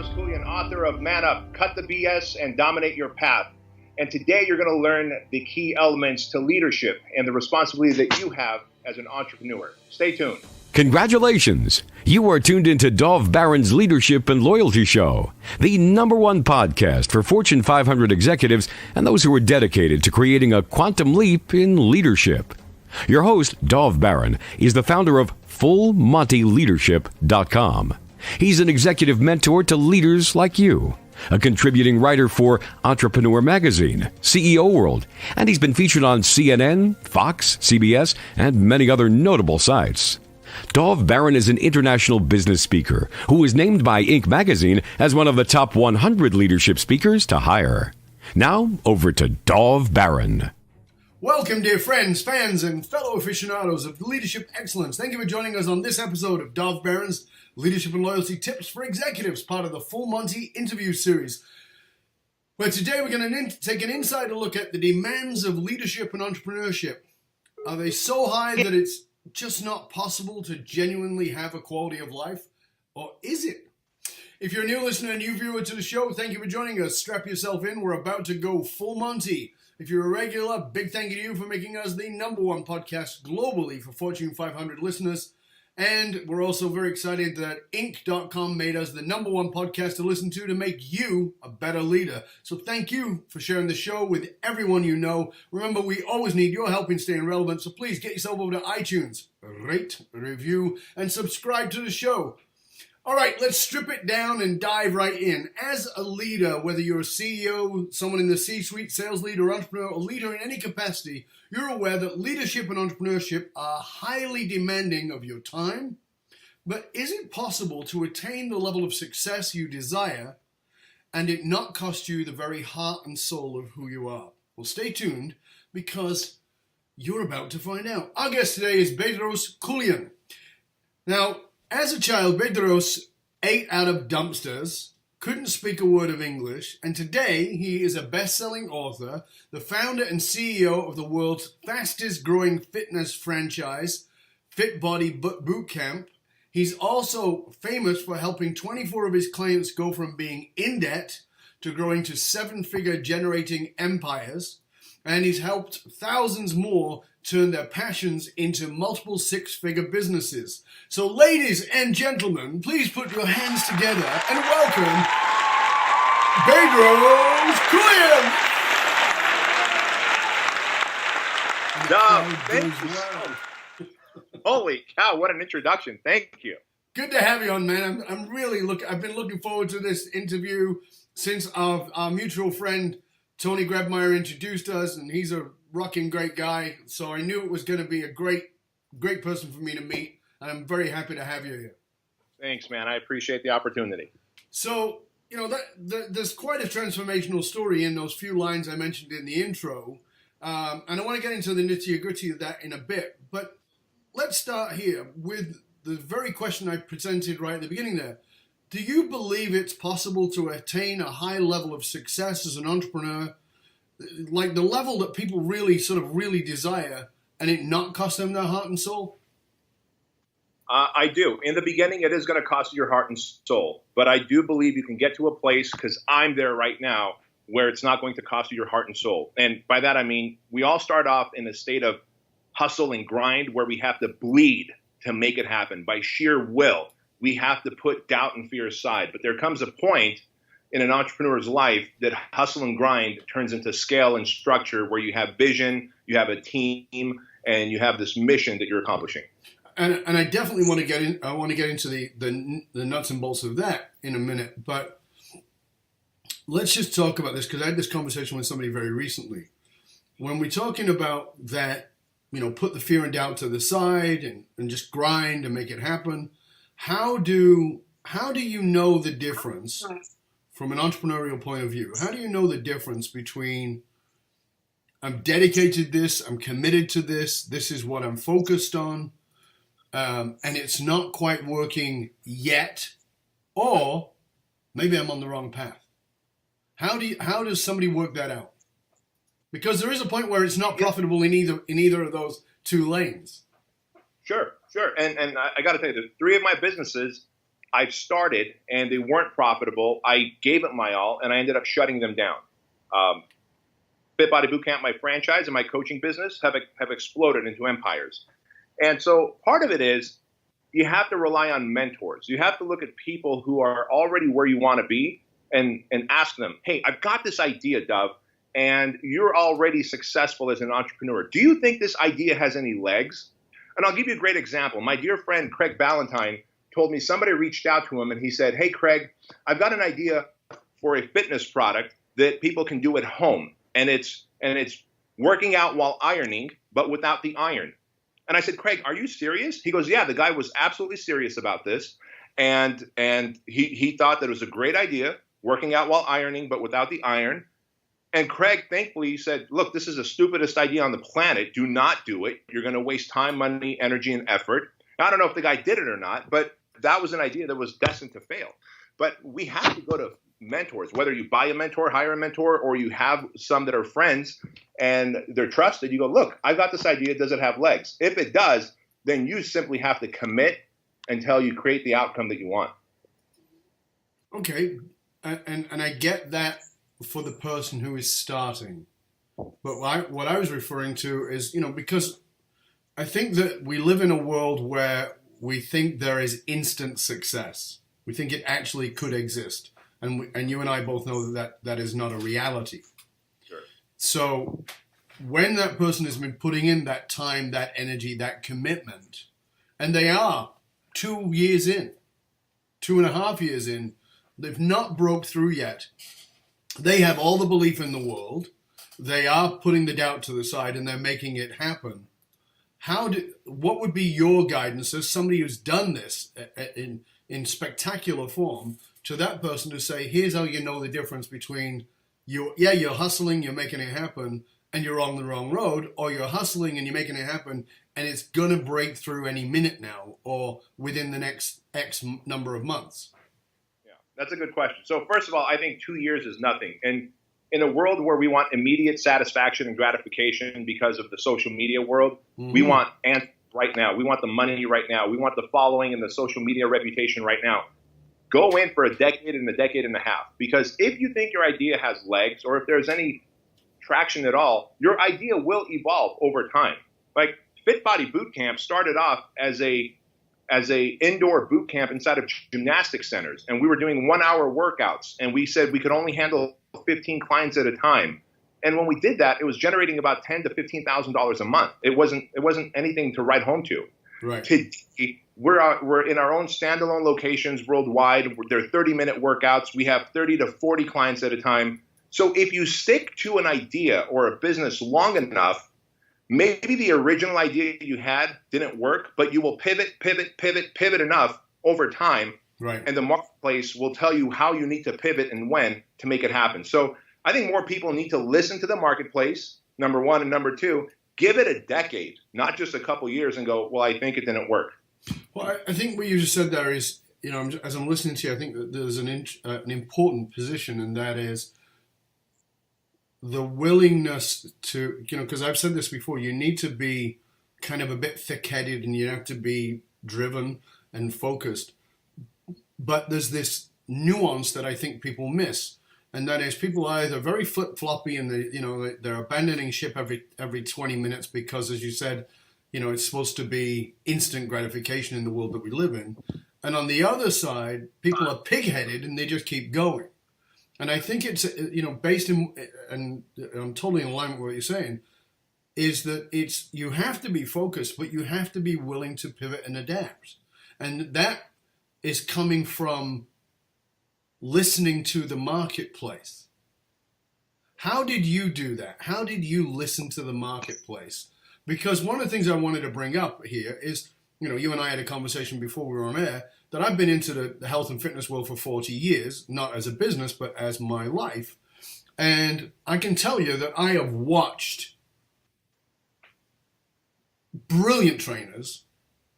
Bedros Keuilian, author of Man Up, Cut the BS and Dominate Your Path. And today you're going to learn the key elements to leadership and the responsibility that you have as an entrepreneur. Stay tuned. Congratulations! You are tuned into Dov Baron's Leadership and Loyalty Show, the #1 podcast for Fortune 500 executives and those who are dedicated to creating a quantum leap in leadership. Your host, Dov Baron, is the founder of FullMontyLeadership.com. He's an executive mentor to leaders like you, a contributing writer for Entrepreneur Magazine, CEO World, and he's been featured on CNN, Fox, CBS, and many other notable sites. Dov Baron is an international business speaker who was named by Inc. magazine as one of the top 100 leadership speakers to hire. Now, over to Dov Baron. Welcome, dear friends, fans, and fellow aficionados of leadership excellence. Thank you for joining us on this episode of Dov Baron's Leadership and Loyalty Tips for Executives, part of the Full Monty interview series. Where today we're going to take an insider look at the demands of leadership and entrepreneurship. Are they so high that it's just not possible to genuinely have a quality of life? Or is it? If you're a new listener, a new viewer to the show, thank you for joining us. Strap yourself in. We're about to go full Monty. If you're a regular, big thank you to you for making us the #1 podcast globally for Fortune 500 listeners. And we're also very excited that Inc.com made us the #1 podcast to listen to make you a better leader. So thank you for sharing the show with everyone you know. Remember, we always need your help in staying relevant, so please get yourself over to iTunes, rate, review, and subscribe to the show. All right, let's strip it down and dive right in. As a leader, whether you're a CEO, someone in the C-suite, sales leader, entrepreneur, or leader in any capacity, you're aware that leadership and entrepreneurship are highly demanding of your time. But is it possible to attain the level of success you desire and it not cost you the very heart and soul of who you are? Well, stay tuned because you're about to find out. Our guest today is Bedros Keuilian. Now, as a child, Bedros ate out of dumpsters, couldn't speak a word of English, and today he is a best-selling author, the founder and CEO of the world's fastest-growing fitness franchise, Fit Body Boot Camp. He's also famous for helping 24 of his clients go from being in debt to growing to 7-figure generating empires, and he's helped thousands more turn their passions into multiple 6-figure businesses. So ladies and gentlemen, please put your hands together and welcome Bedros Keuilian. Thank you so much. Holy cow, what an introduction. Thank you. Good to have you on, man. I've been looking forward to this interview since our mutual friend Tony Grabmeyer introduced us, and he's a rocking great guy. So I knew it was going to be a great person for me to meet, and I'm very happy to have you here. Thanks, man. I appreciate the opportunity. So, there's quite a transformational story in those few lines I mentioned in the intro, and I want to get into the nitty-gritty of that in a bit. But let's start here with the very question I presented right at the beginning there. Do you believe it's possible to attain a high level of success as an entrepreneur, like the level that people really desire, and it not cost them their heart and soul? I do. In the beginning, it is going to cost you your heart and soul. But I do believe you can get to a place, because I'm there right now, where it's not going to cost you your heart and soul. And by that, I mean, we all start off in a state of hustle and grind where we have to bleed to make it happen. By sheer will, we have to put doubt and fear aside. But there comes a point in an entrepreneur's life that hustle and grind turns into scale and structure, where you have vision, you have a team, and you have this mission that you're accomplishing. And I definitely want to get in. I want to get into the nuts and bolts of that in a minute. But let's just talk about this, because I had this conversation with somebody very recently. When we're talking about that, put the fear and doubt to the side and just grind and make it happen. How do you know the difference from an entrepreneurial point of view? How do you know the difference between I'm dedicated to this, I'm committed to this, this is what I'm focused on, and it's not quite working yet, or maybe I'm on the wrong path? How does somebody work that out? Because there is a point where it's not profitable in either of those two lanes. Sure. And I got to tell you, the 3 of my businesses I've started and they weren't profitable. I gave it my all and I ended up shutting them down. Fit Body Bootcamp, my franchise and my coaching business have exploded into empires. And so part of it is you have to rely on mentors. You have to look at people who are already where you want to be and ask them, hey, I've got this idea, Dove, and you're already successful as an entrepreneur. Do you think this idea has any legs? And I'll give you a great example. My dear friend, Craig Ballantyne, told me somebody reached out to him and he said, hey, Craig, I've got an idea for a fitness product that people can do at home. And it's working out while ironing, but without the iron. And I said, Craig, are you serious? He goes, yeah, the guy was absolutely serious about this. And he thought that it was a great idea, working out while ironing, but without the iron. And Craig, thankfully, said, look, this is the stupidest idea on the planet. Do not do it. You're going to waste time, money, energy, and effort. Now, I don't know if the guy did it or not, but that was an idea that was destined to fail. But we have to go to mentors, whether you buy a mentor, hire a mentor, or you have some that are friends and they're trusted. You go, look, I've got this idea. Does it have legs? If it does, then you simply have to commit until you create the outcome that you want. Okay. And I get that for the person who is starting. But what I was referring to is, because I think that we live in a world where we think there is instant success. We think it actually could exist. And you and I both know that is not a reality. Sure. So when that person has been putting in that time, that energy, that commitment, and they are 2 years in, 2.5 years in, they've not broke through yet. They have all the belief in the world. They are putting the doubt to the side and they're making it happen. What would be your guidance as somebody who's done this in spectacular form to that person to say, here's how you know the difference between you're hustling, you're making it happen, and you're on the wrong road, or you're hustling and you're making it happen, and it's going to break through any minute now or within the next X number of months? Yeah, that's a good question. So first of all, I think 2 years is nothing. And in a world where we want immediate satisfaction and gratification because of the social media world, we want answers right now. We want the money right now. We want the following and the social media reputation right now. Go in for a decade and a half. Because if you think your idea has legs or if there's any traction at all, your idea will evolve over time. Like Fit Body Bootcamp started off as a indoor boot camp inside of gymnastic centers. And we were doing 1 hour workouts. And we said we could only handle 15 clients at a time. And when we did that, it was generating about $10,000 to $15,000 a month. It wasn't anything to write home to. Right. Today, we're in our own standalone locations worldwide. They're 30-minute workouts. We have 30 to 40 clients at a time. So if you stick to an idea or a business long enough, maybe the original idea you had didn't work, but you will pivot enough over time. Right. And the marketplace will tell you how you need to pivot and when to make it happen. So I think more people need to listen to the marketplace, number one, and number two, give it a decade, not just a couple years and go, well, I think it didn't work. Well, I think what you just said there is, as I'm listening to you, I think that there's an important position, and that is the willingness to, because I've said this before, you need to be kind of a bit thick-headed and you have to be driven and focused. But there's this nuance that I think people miss, and that is people are either very flip-floppy and they're abandoning ship every 20 minutes because, as you said, it's supposed to be instant gratification in the world that we live in. And on the other side, people are pig-headed and they just keep going. And I think it's, based in, and I'm totally in alignment with what you're saying, is that you have to be focused, but you have to be willing to pivot and adapt. And that is coming from listening to the marketplace. How did you do that? How did you listen to the marketplace? Because one of the things I wanted to bring up here is, you and I had a conversation before we were on air, that I've been into the health and fitness world for 40 years, not as a business, but as my life. And I can tell you that I have watched brilliant trainers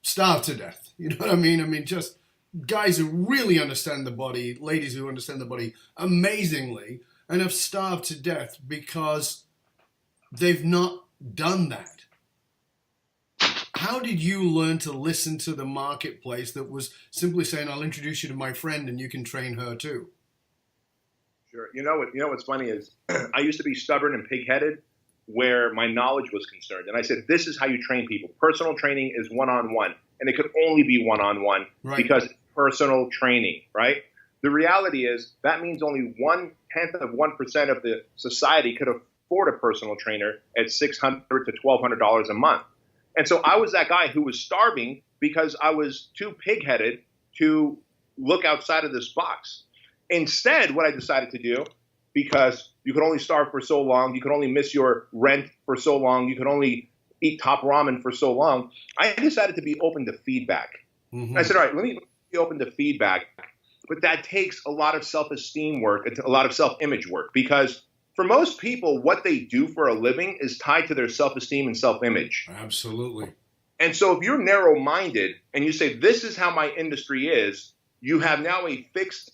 starve to death. You know what I mean? I mean, just guys who really understand the body, ladies who understand the body amazingly, and have starved to death because they've not done that. How did you learn to listen to the marketplace that was simply saying, I'll introduce you to my friend and you can train her too? Sure. What's funny is I used to be stubborn and pig-headed where my knowledge was concerned. And I said, this is how you train people. Personal training is one-on-one. And it could only be one-on-one because it's personal training, right? The reality is that means only 0.1% of the society could afford a personal trainer at $600 to $1,200 a month. And so I was that guy who was starving because I was too pig-headed to look outside of this box. Instead, what I decided to do, because you could only starve for so long, you could only miss your rent for so long, you could only eat top ramen for so long, I decided to be open to feedback. Mm-hmm. I said, all right, let me be open to feedback. But that takes a lot of self-esteem work, a lot of self-image work, because for most people, what they do for a living is tied to their self-esteem and self-image. Absolutely. And so if you're narrow-minded and you say, this is how my industry is, you have now a fixed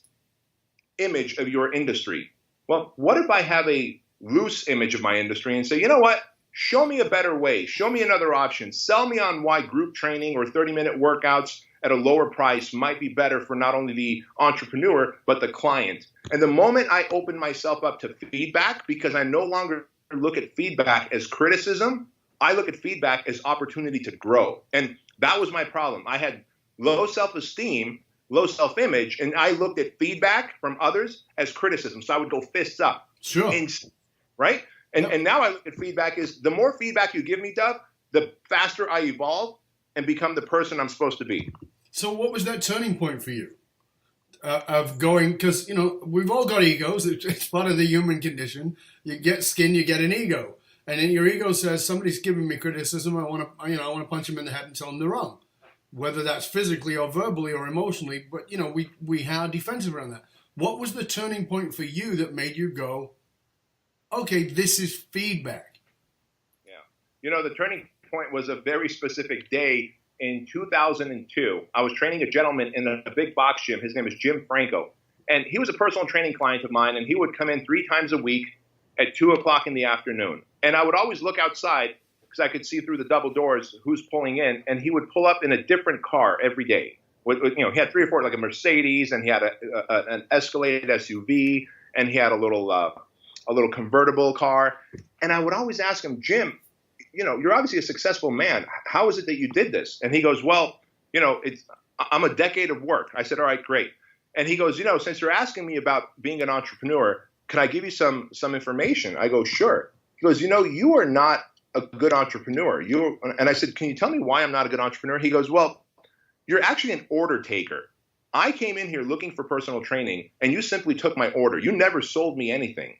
image of your industry. Well, what if I have a loose image of my industry and say, you know what? Show me a better way. Show me another option. Sell me on why group training or 30-minute workouts at a lower price might be better for not only the entrepreneur, but the client. And the moment I open myself up to feedback, because I no longer look at feedback as criticism, I look at feedback as opportunity to grow. And that was my problem. I had low self-esteem, low self-image, and I looked at feedback from others as criticism. So I would go fists up. Sure. Right? And now I look at feedback as the more feedback you give me, Dove, the faster I evolve and become the person I'm supposed to be. So what was that turning point for you? Of going, because, you know, we've all got egos. It's part of the human condition. You get skin, you get an ego. And then your ego says, somebody's giving me criticism. I want to punch them in the head and tell them they're wrong. Whether that's physically or verbally or emotionally. But, you know, we are defensive around that. What was the turning point for you that made you go, okay, this is feedback? Yeah. You know, the turning point was a very specific day in 2002. I was training a gentleman in a big box gym. His name is Jim Franco. And he was a personal training client of mine, and he would come in 3 times a week at 2 o'clock in the afternoon. And I would always look outside because I could see through the double doors who's pulling in, and he would pull up in a different car every day. He had 3 or 4, like a Mercedes, and he had an Escalade SUV, and he had a little convertible car. And I would always ask him, Jim, you know, you're obviously a successful man. How is it that you did this? And he goes, well, you know, I'm a decade of work. I said, all right, great. And he goes, you know, since you're asking me about being an entrepreneur, can I give you some information? I go, sure. He goes, you know, you are not a good entrepreneur. And I said, can you tell me why I'm not a good entrepreneur? He goes, well, you're actually an order taker. I came in here looking for personal training, and you simply took my order. You never sold me anything.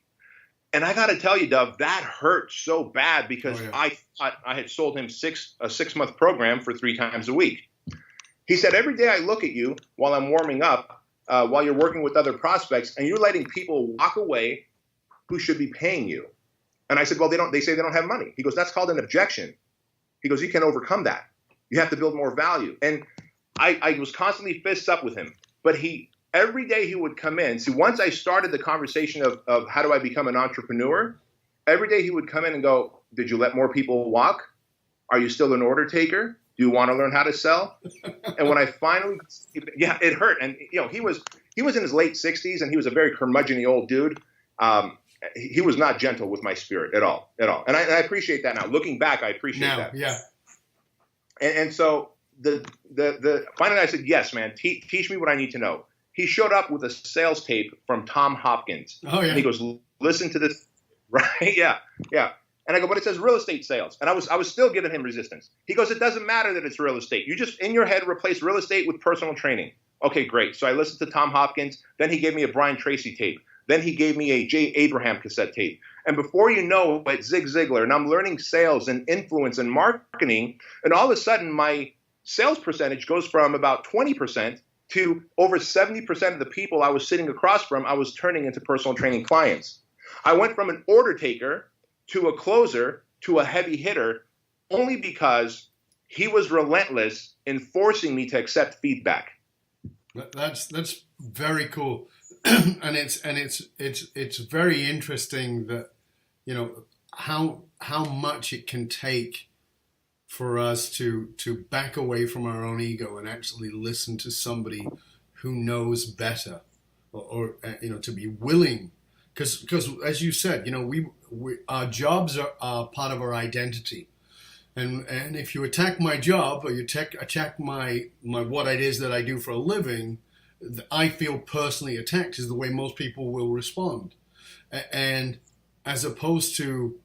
And I got to tell you, Dove, that hurt so bad because I thought I had sold him a 6-month program for 3 times a week. He said, every day I look at you while I'm warming up, while you're working with other prospects, and you're letting people walk away who should be paying you. And I said, well, they say they don't have money. He goes, that's called an objection. He goes, you can overcome that. You have to build more value. And I was constantly fists up with him. But every day he would come in. See, once I started the conversation of how do I become an entrepreneur, every day he would come in and go, did you let more people walk? Are you still an order taker? Do you want to learn how to sell? And when I finally, it hurt. And, you know, he was in his late 60s, and he was a very curmudgeon-y old dude. He was not gentle with my spirit at all. And I appreciate that now. Looking back, I appreciate that. Yeah. And so finally I said, yes, man, teach me what I need to know. He showed up with a sales tape from Tom Hopkins. Oh, yeah. And he goes, listen to this. Right? Yeah. And I go, but it says real estate sales. And I was still giving him resistance. He goes, it doesn't matter that it's real estate. You just, in your head, replace real estate with personal training. Okay, great. So I listened to Tom Hopkins. Then he gave me a Brian Tracy tape. Then he gave me a Jay Abraham cassette tape. And before you know it, Zig Ziglar. And I'm learning sales and influence and marketing. And all of a sudden, my sales percentage goes from about 20% to over 70% of the people I was sitting across from, I was turning into personal training clients. I went from an order taker to a closer to a heavy hitter only because he was relentless in forcing me to accept feedback. That's very cool. and it's very interesting that, you know, how much it can take for us to back away from our own ego and actually listen to somebody who knows better, or to be willing, because as you said, we our jobs are part of our identity. And if you attack my job, or you attack my what it is that I do for a living, I feel personally attacked is the way most people will respond. And as opposed to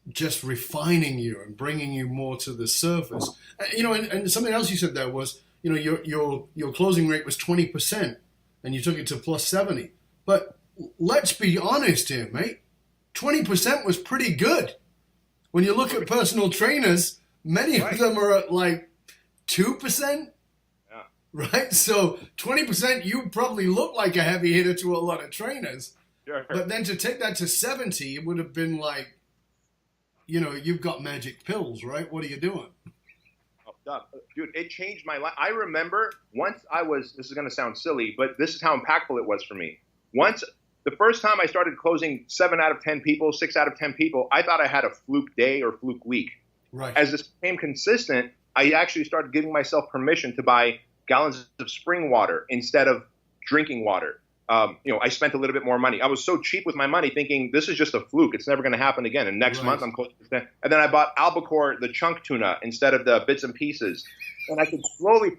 just refining you and bringing you more to the surface. And something else you said there was, your closing rate was 20% and you took it to plus 70. But let's be honest here, mate. 20% was pretty good. When you look at personal trainers, many of them are at like 2%. Yeah. Right? So 20%, you probably look like a heavy hitter to a lot of trainers. Sure. But then to take that to 70, it would have been like, you've got magic pills, right? What are you doing? Oh, dude, it changed my life. I remember this is going to sound silly, but this is how impactful it was for me. The first time I started closing 7 out of 10 people, 6 out of 10 people, I thought I had a fluke day or fluke week. Right. As this became consistent, I actually started giving myself permission to buy gallons of spring water instead of drinking water. I spent a little bit more money. I was so cheap with my money thinking this is just a fluke. It's never going to happen again. And next month I'm close to 10. And then I bought albacore, the chunk tuna, instead of the bits and pieces. And I could slowly,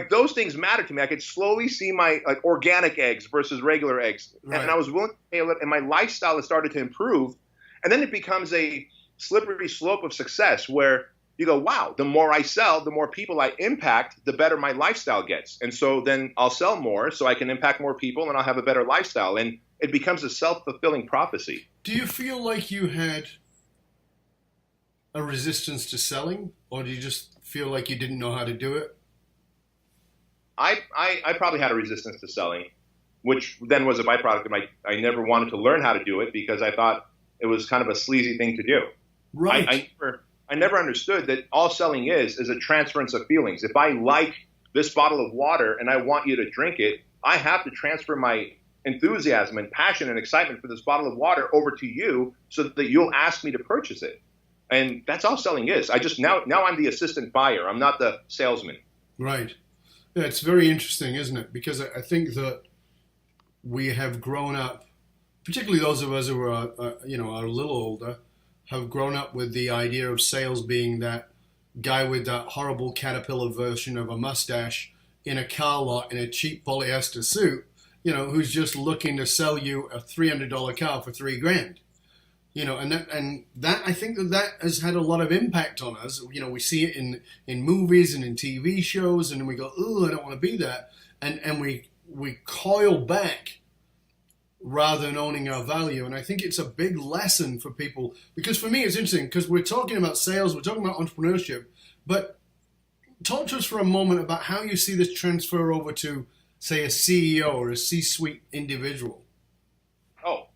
those things mattered to me. I could slowly see my organic eggs versus regular eggs. Right. And I was willing to pay a little, and my lifestyle has started to improve. And then it becomes a slippery slope of success where you go, wow, the more I sell, the more people I impact, the better my lifestyle gets. And so then I'll sell more so I can impact more people and I'll have a better lifestyle. And it becomes a self-fulfilling prophecy. Do you feel like you had a resistance to selling, or do you just feel like you didn't know how to do it? I probably had a resistance to selling, which then was a byproduct of I never wanted to learn how to do it because I thought it was kind of a sleazy thing to do. Right. I never understood that all selling is a transference of feelings. If I like this bottle of water and I want you to drink it, I have to transfer my enthusiasm and passion and excitement for this bottle of water over to you so that you'll ask me to purchase it. And that's all selling is. Now I'm the assistant buyer. I'm not the salesman. Right. Yeah, it's very interesting, isn't it? Because I think that we have grown up, particularly those of us who are, are a little older, have grown up with the idea of sales being that guy with that horrible caterpillar version of a mustache in a car lot in a cheap polyester suit, who's just looking to sell you a $300 car for $3,000. And that I think that has had a lot of impact on us. We see it in movies and in TV shows, and we go, "Ooh, I don't want to be that," and we coil back rather than owning our value. And I think it's a big lesson for people, because for me it's interesting because we're talking about sales, we're talking about entrepreneurship, but talk to us for a moment about how you see this transfer over to, say, a CEO or a C-suite individual. Oh,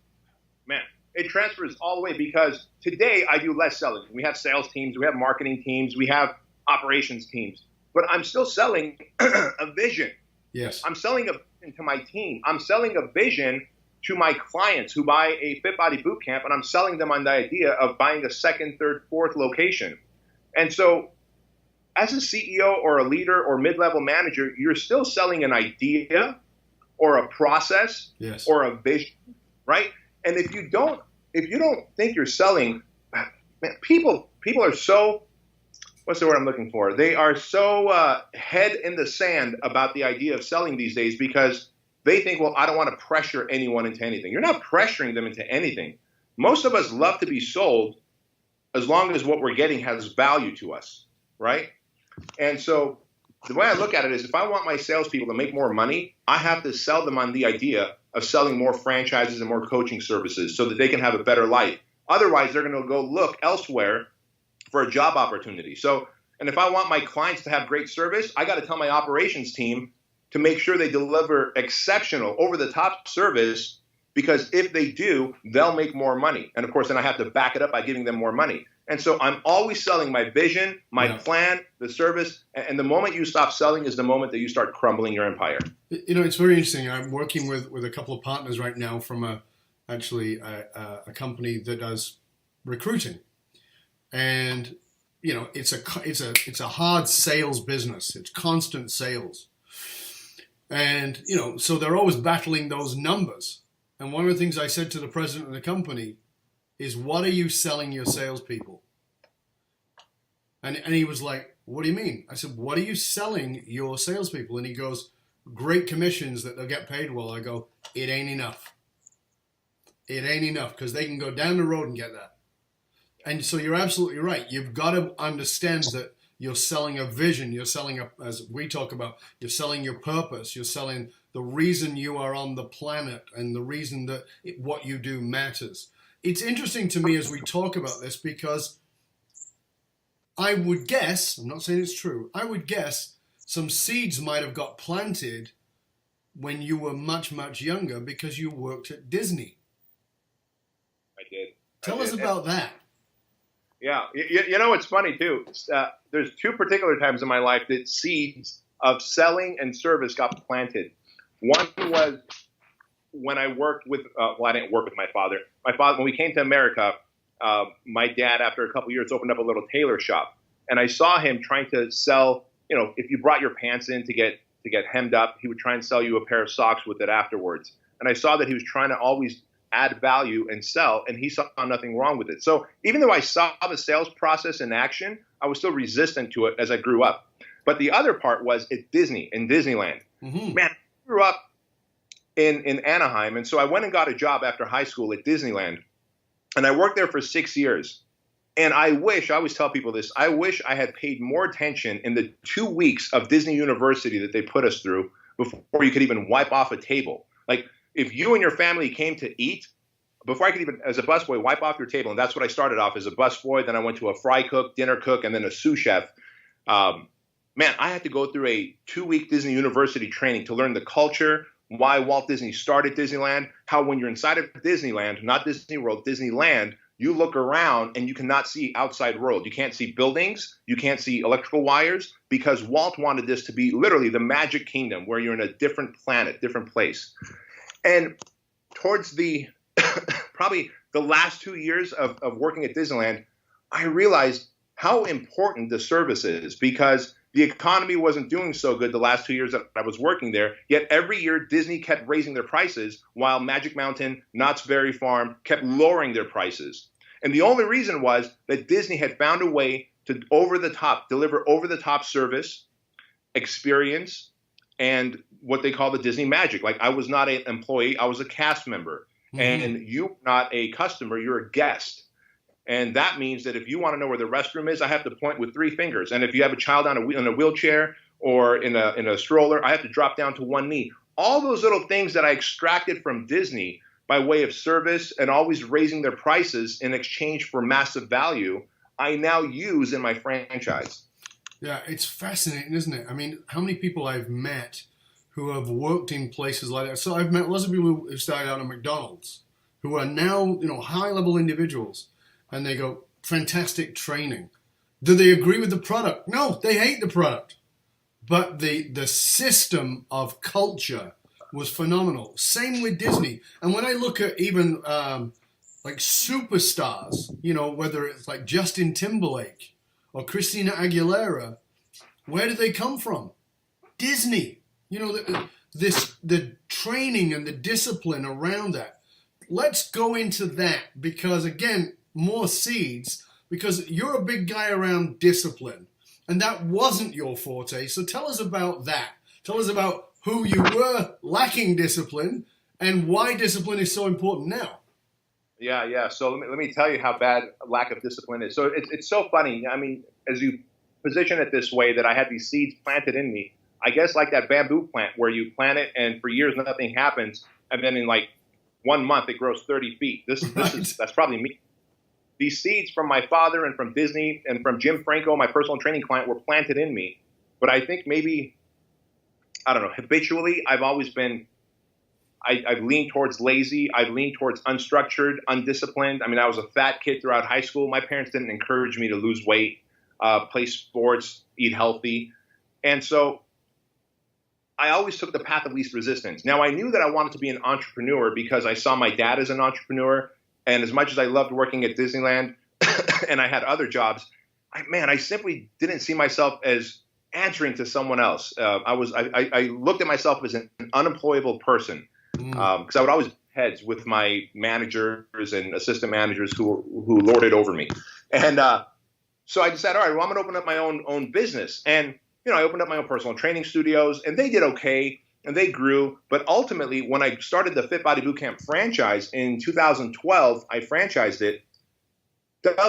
man. It transfers all the way because today I do less selling. We have sales teams, we have marketing teams, we have operations teams, but I'm still selling a vision. Yes. I'm selling a vision to my team. I'm selling a vision to my clients who buy a Fit Body Bootcamp, and I'm selling them on the idea of buying a second, third, fourth location. And so as a CEO or a leader or mid-level manager, you're still selling an idea or a process or a vision, right? And if you don't think you're selling, man, people are so, what's the word I'm looking for? They are so head in the sand about the idea of selling these days because they think, well, I don't want to pressure anyone into anything. You're not pressuring them into anything. Most of us love to be sold as long as what we're getting has value to us, right? And so the way I look at it is if I want my salespeople to make more money, I have to sell them on the idea of selling more franchises and more coaching services so that they can have a better life. Otherwise, they're going to go look elsewhere for a job opportunity. And if I want my clients to have great service, I got to tell my operations team to make sure they deliver exceptional, over-the-top service, because if they do, they'll make more money. And of course, then I have to back it up by giving them more money. And so I'm always selling my vision, my plan, the service. And the moment you stop selling is the moment that you start crumbling your empire. It's very interesting. I'm working with a couple of partners right now from a company that does recruiting. And it's a hard sales business. It's constant sales. And, so they're always battling those numbers. And one of the things I said to the president of the company is, what are you selling your salespeople? And he was like, what do you mean? I said, what are you selling your salespeople? And he goes, great commissions that they'll get paid well. I go, it ain't enough. It ain't enough, because they can go down the road and get that. And so you're absolutely right. You've got to understand that you're selling a vision. You're selling, as we talk about, you're selling your purpose. You're selling the reason you are on the planet and the reason that what you do matters. It's interesting to me as we talk about this, because I would guess, I'm not saying it's true, I would guess some seeds might have got planted when you were much, much younger because you worked at Disney. I did. Tell us about that. Yeah, it's funny too. There's two particular times in my life that seeds of selling and service got planted. One was when I worked with, I didn't work with my father. My father, when we came to America, my dad, after a couple of years, opened up a little tailor shop, and I saw him trying to sell. If you brought your pants in to get hemmed up, he would try and sell you a pair of socks with it afterwards. And I saw that he was trying to always add value and sell, and he saw nothing wrong with it. So even though I saw the sales process in action, I was still resistant to it as I grew up. But the other part was at Disney, in Disneyland. Mm-hmm. Man, I grew up in Anaheim, and so I went and got a job after high school at Disneyland, and I worked there for 6 years. And I always tell people this, I wish I had paid more attention in the 2 weeks of Disney University that they put us through before you could even wipe off a table. Like, if you and your family came to eat, before I could even, as a busboy, wipe off your table, and that's what I started off as, a busboy, then I went to a fry cook, dinner cook, and then a sous chef. Man, I had to go through a 2-week Disney University training to learn the culture, why Walt Disney started Disneyland, how when you're inside of Disneyland, not Disney World, Disneyland, you look around and you cannot see outside world. You can't see buildings. You can't see electrical wires, because Walt wanted this to be literally the magic kingdom where you're in a different planet, different place. And towards the probably the last 2 years of working at Disneyland, I realized how important the service is, because the economy wasn't doing so good the last 2 years that I was working there. Yet every year Disney kept raising their prices, while Magic Mountain, Knott's Berry Farm kept lowering their prices. And the only reason was that Disney had found a way to deliver over-the-top service, experience, and what they call the Disney magic. Like, I was not an employee, I was a cast member. Mm-hmm. And you're not a customer, you're a guest. And that means that if you want to know where the restroom is, I have to point with 3 fingers. And if you have a child in a wheelchair or in a stroller, I have to drop down to one knee. All those little things that I extracted from Disney by way of service and always raising their prices in exchange for massive value, I now use in my franchise. Yeah, it's fascinating, isn't it? I mean, how many people I've met who have worked in places like that. So I've met lots of people who started out at McDonald's who are now, high-level individuals, and they go, fantastic training. Do they agree with the product? No, they hate the product. But the system of culture was phenomenal. Same with Disney. And when I look at even like superstars, whether it's like Justin Timberlake or Christina Aguilera, where do they come from? Disney. The training and the discipline around that. Let's go into that, because again, more seeds, because you're a big guy around discipline, and that wasn't your forte. So tell us about that. Tell us about who you were lacking discipline and why discipline is so important now. Yeah. So let me tell you how bad lack of discipline is. So it's so funny. I mean, as you position it this way, that I had these seeds planted in me, I guess like that bamboo plant where you plant it and for years nothing happens, and then in like 1 month it grows 30 feet. That's probably me. These seeds from my father and from Disney and from Jim Franco, my personal training client, were planted in me. But I think maybe, I don't know, habitually, I've always been, I've leaned towards lazy. I've leaned towards unstructured, undisciplined. I mean, I was a fat kid throughout high school. My parents didn't encourage me to lose weight, play sports, eat healthy. And so I always took the path of least resistance. Now, I knew that I wanted to be an entrepreneur because I saw my dad as an entrepreneur. And as much as I loved working at Disneyland and I had other jobs, I simply didn't see myself as answering to someone else. I looked at myself as an unemployable person because I would always heads with my managers and assistant managers who lorded over me. And so I decided, all right, well, I'm going to open up my own business. And, I opened up my own personal training studios, and they did okay, and they grew. But ultimately, when I started the Fit Body Bootcamp franchise in 2012, I franchised it.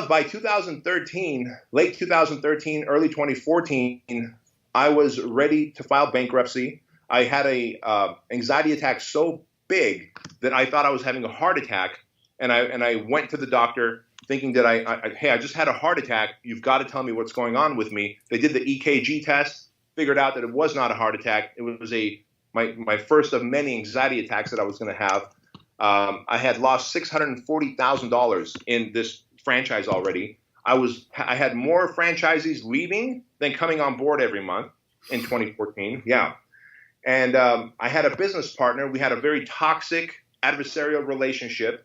By 2013, late 2013, early 2014, I was ready to file bankruptcy. I had a anxiety attack so big that I thought I was having a heart attack, and I went to the doctor thinking that I just had a heart attack. You've got to tell me what's going on with me. They did the EKG test, figured out that it was not a heart attack. It was my first of many anxiety attacks that I was going to have. I had lost $640,000 in this franchise already. I had more franchisees leaving than coming on board every month in 2014. Yeah. And I had a business partner. We had a very toxic adversarial relationship.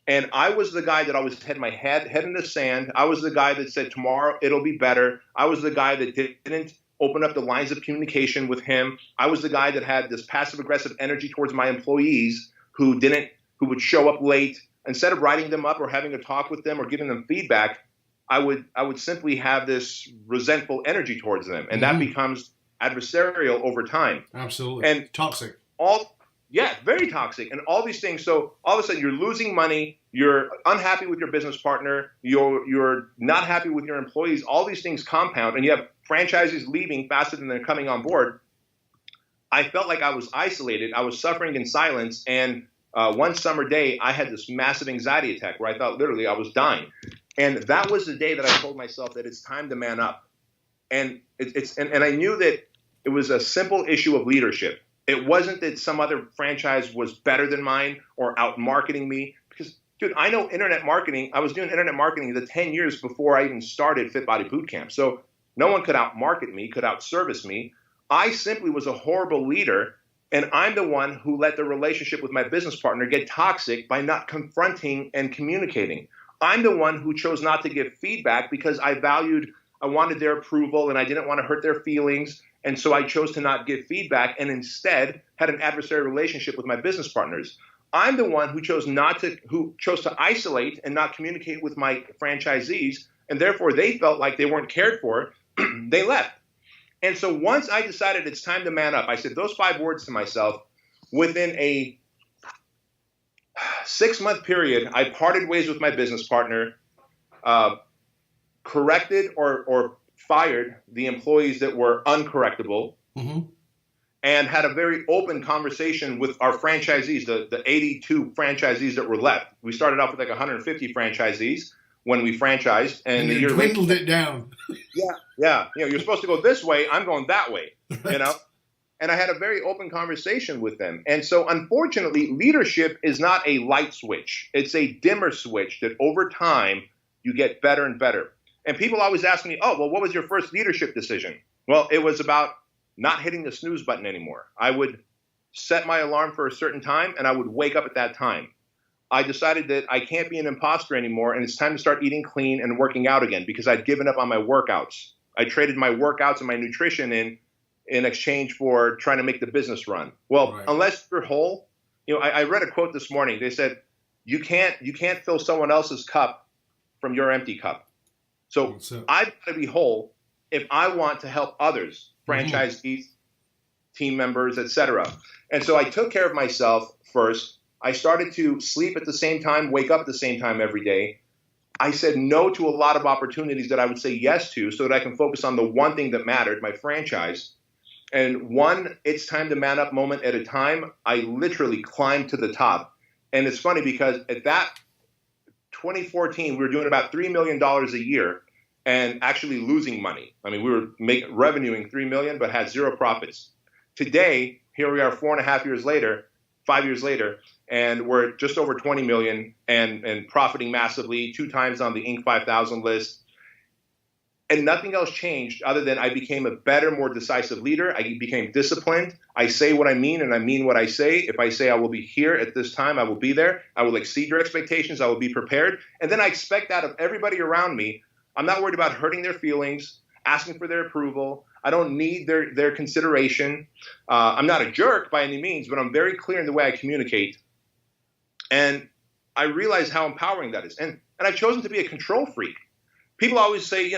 And I was the guy that always had my head in the sand. I was the guy that said, tomorrow it'll be better. I was the guy that didn't open up the lines of communication with him. I was the guy that had this passive aggressive energy towards my employees who would show up late. Instead of writing them up or having a talk with them or giving them feedback, I would simply have this resentful energy towards them. And that becomes adversarial over time. Absolutely. And toxic. Very toxic. And all these things. So all of a sudden you're losing money. You're unhappy with your business partner. You're not happy with your employees. All these things compound, and you have franchises leaving faster than they're coming on board. I felt like I was isolated. I was suffering in silence. And one summer day, I had this massive anxiety attack where I thought literally I was dying. And that was the day that I told myself that it's time to man up. And I knew that it was a simple issue of leadership. It wasn't that some other franchise was better than mine or out marketing me. Because, dude, I know internet marketing. I was doing internet marketing the 10 years before I even started Fit Body Bootcamp. So no one could out market me, could out service me. I simply was a horrible leader. And I'm the one who let the relationship with my business partner get toxic by not confronting and communicating. I'm the one who chose not to give feedback because I wanted their approval and I didn't want to hurt their feelings. And so I chose to not give feedback and instead had an adversarial relationship with my business partners. I'm the one who chose to isolate and not communicate with my franchisees. And therefore they felt like they weren't cared for. They left. And so once I decided it's time to man up, I said those 5 words to myself. Within a 6-month period, I parted ways with my business partner, corrected or fired the employees that were uncorrectable, and had a very open conversation with our franchisees, the 82 franchisees that were left. We started off with like 150 franchisees when we franchised, and you dwindled it down. Yeah. You're supposed to go this way. I'm going that way. Right. And I had a very open conversation with them. And so, unfortunately, leadership is not a light switch. It's a dimmer switch that over time you get better and better. And people always ask me, oh, well, what was your first leadership decision? Well, it was about not hitting the snooze button anymore. I would set my alarm for a certain time, and I would wake up at that time. I decided that I can't be an imposter anymore, and it's time to start eating clean and working out again because I'd given up on my workouts. I traded my workouts and my nutrition in exchange for trying to make the business run. Well, right. Unless you're whole, I read a quote this morning. They said, you can't fill someone else's cup from your empty cup. So I've got to be whole if I want to help others, franchisees, team members, etc. And so I took care of myself first. I started to sleep at the same time, wake up at the same time every day. I said no to a lot of opportunities that I would say yes to so that I can focus on the one thing that mattered, my franchise. And one it's time to man up moment at a time, I literally climbed to the top. And it's funny because at that 2014, we were doing about $3 million a year and actually losing money. I mean, we were revenuing $3 million, but had zero profits. Today, here we are 4.5 years later, 5 years later, and we're just over 20 million and profiting massively, 2 times on the Inc. 5000 list. And nothing else changed other than I became a better, more decisive leader. I became disciplined. I say what I mean, and I mean what I say. If I say I will be here at this time, I will be there. I will exceed your expectations. I will be prepared. And then I expect out of everybody around me. I'm not worried about hurting their feelings, asking for their approval. I don't need their consideration. I'm not a jerk by any means, but I'm very clear in the way I communicate. And I realize how empowering that is. And I've chosen to be a control freak. People always say,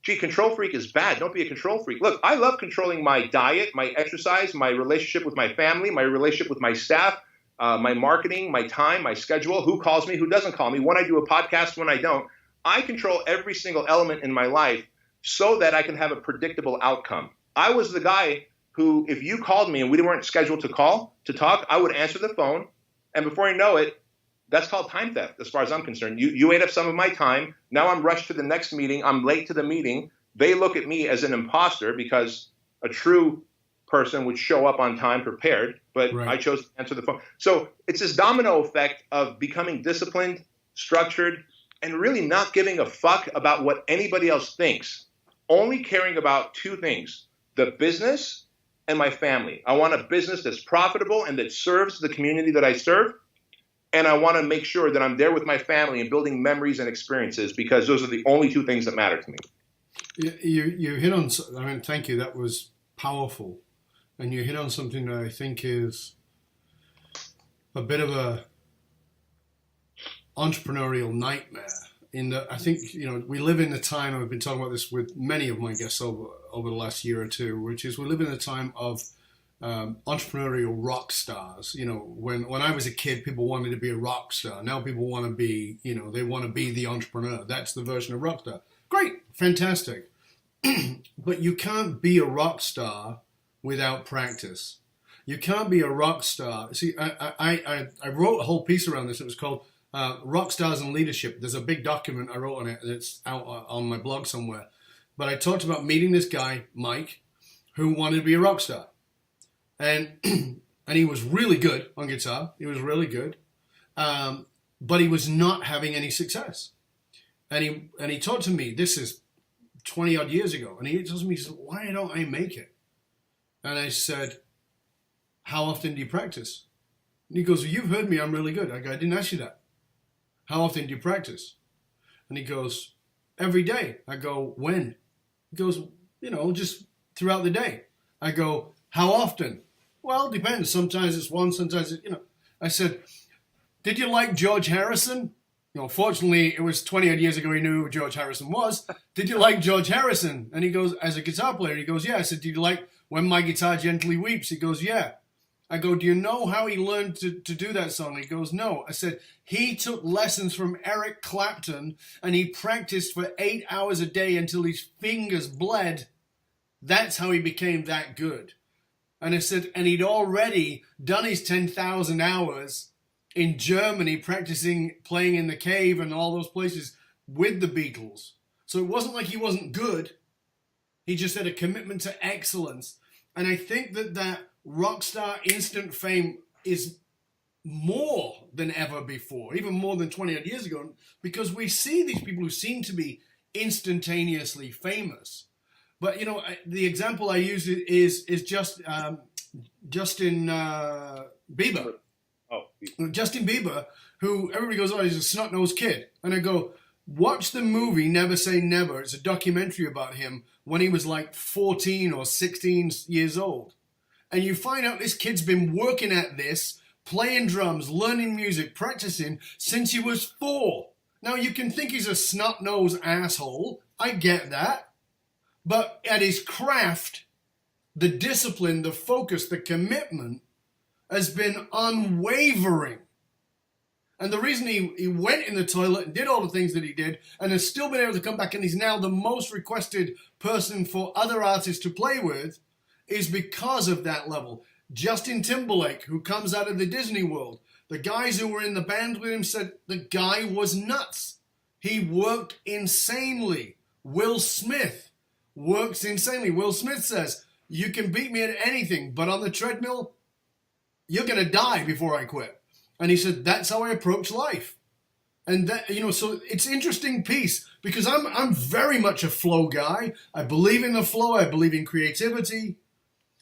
gee, control freak is bad. Don't be a control freak. Look, I love controlling my diet, my exercise, my relationship with my family, my relationship with my staff, my marketing, my time, my schedule, who calls me, who doesn't call me, when I do a podcast, when I don't. I control every single element in my life so that I can have a predictable outcome. I was the guy who, if you called me and we weren't scheduled to talk, I would answer the phone. And before I know it, that's called time theft, as far as I'm concerned. You ate up some of my time. Now I'm rushed to the next meeting. I'm late to the meeting. They look at me as an imposter because a true person would show up on time prepared, but right. I chose to answer the phone. So it's this domino effect of becoming disciplined, structured, and really not giving a fuck about what anybody else thinks. Only caring about two things, the business and my family. I want a business that's profitable and that serves the community that I serve. And I want to make sure that I'm there with my family and building memories and experiences, because those are the only two things that matter to me. You hit on, thank you. That was powerful. And you hit on something that I think is a bit of a entrepreneurial nightmare. In that, I think, we live in the time, I've been talking about this with many of my guests over the last year or two, which is we live in a time of entrepreneurial rock stars. When I was a kid, people wanted to be a rock star. Now people want to be, they want to be the entrepreneur. That's the version of rock star. Great, fantastic. But you can't be a rock star without practice. You can't be a rock star. See, I wrote a whole piece around this. It was called Rock Stars and Leadership. There's a big document I wrote on it, and it's out on my blog somewhere. But I talked about meeting this guy, Mike, who wanted to be a rock star. And he was really good on guitar. He was really good. But he was not having any success. And he talked to me, this is 20 odd years ago. And he tells me, he said, why don't I make it? And I said, how often do you practice? And he goes, well, you've heard me, I'm really good. I go, I didn't ask you that. How often do you practice? And he goes, every day. I go, when? He goes, just throughout the day. I go, how often? Well, it depends. Sometimes it's one, sometimes it's, I said, did you like George Harrison? Fortunately, it was 20 odd years ago he knew who George Harrison was. Did you like George Harrison? And he goes, as a guitar player, he goes, yeah. I said, did you like When My Guitar Gently Weeps? He goes, yeah. I go, do you know how he learned to do that song? He goes, no. I said, he took lessons from Eric Clapton and he practiced for 8 hours a day until his fingers bled. That's how he became that good. And I said, and he'd already done his 10,000 hours in Germany practicing playing in the cave and all those places with the Beatles. So it wasn't like he wasn't good. He just had a commitment to excellence. And I think that rock star instant fame is more than ever before, even more than 20 odd years ago, because we see these people who seem to be instantaneously famous. But, the example I use is Justin Bieber. Oh, Justin Bieber, who everybody goes, oh, he's a snot-nosed kid. And I go, watch the movie Never Say Never. It's a documentary about him when he was like 14 or 16 years old. And you find out this kid's been working at this, playing drums, learning music, practicing since he was 4. Now, you can think he's a snot-nosed asshole. I get that. But at his craft, the discipline, the focus, the commitment has been unwavering. And the reason he went in the toilet and did all the things that he did and has still been able to come back and he's now the most requested person for other artists to play with is because of that level. Justin Timberlake, who comes out of the Disney world, the guys who were in the band with him said the guy was nuts. He worked insanely. Will Smith works insanely. Will Smith says, you can beat me at anything, but on the treadmill, you're going to die before I quit. And he said, that's how I approach life. And that, so it's interesting piece because I'm very much a flow guy. I believe in the flow. I believe in creativity.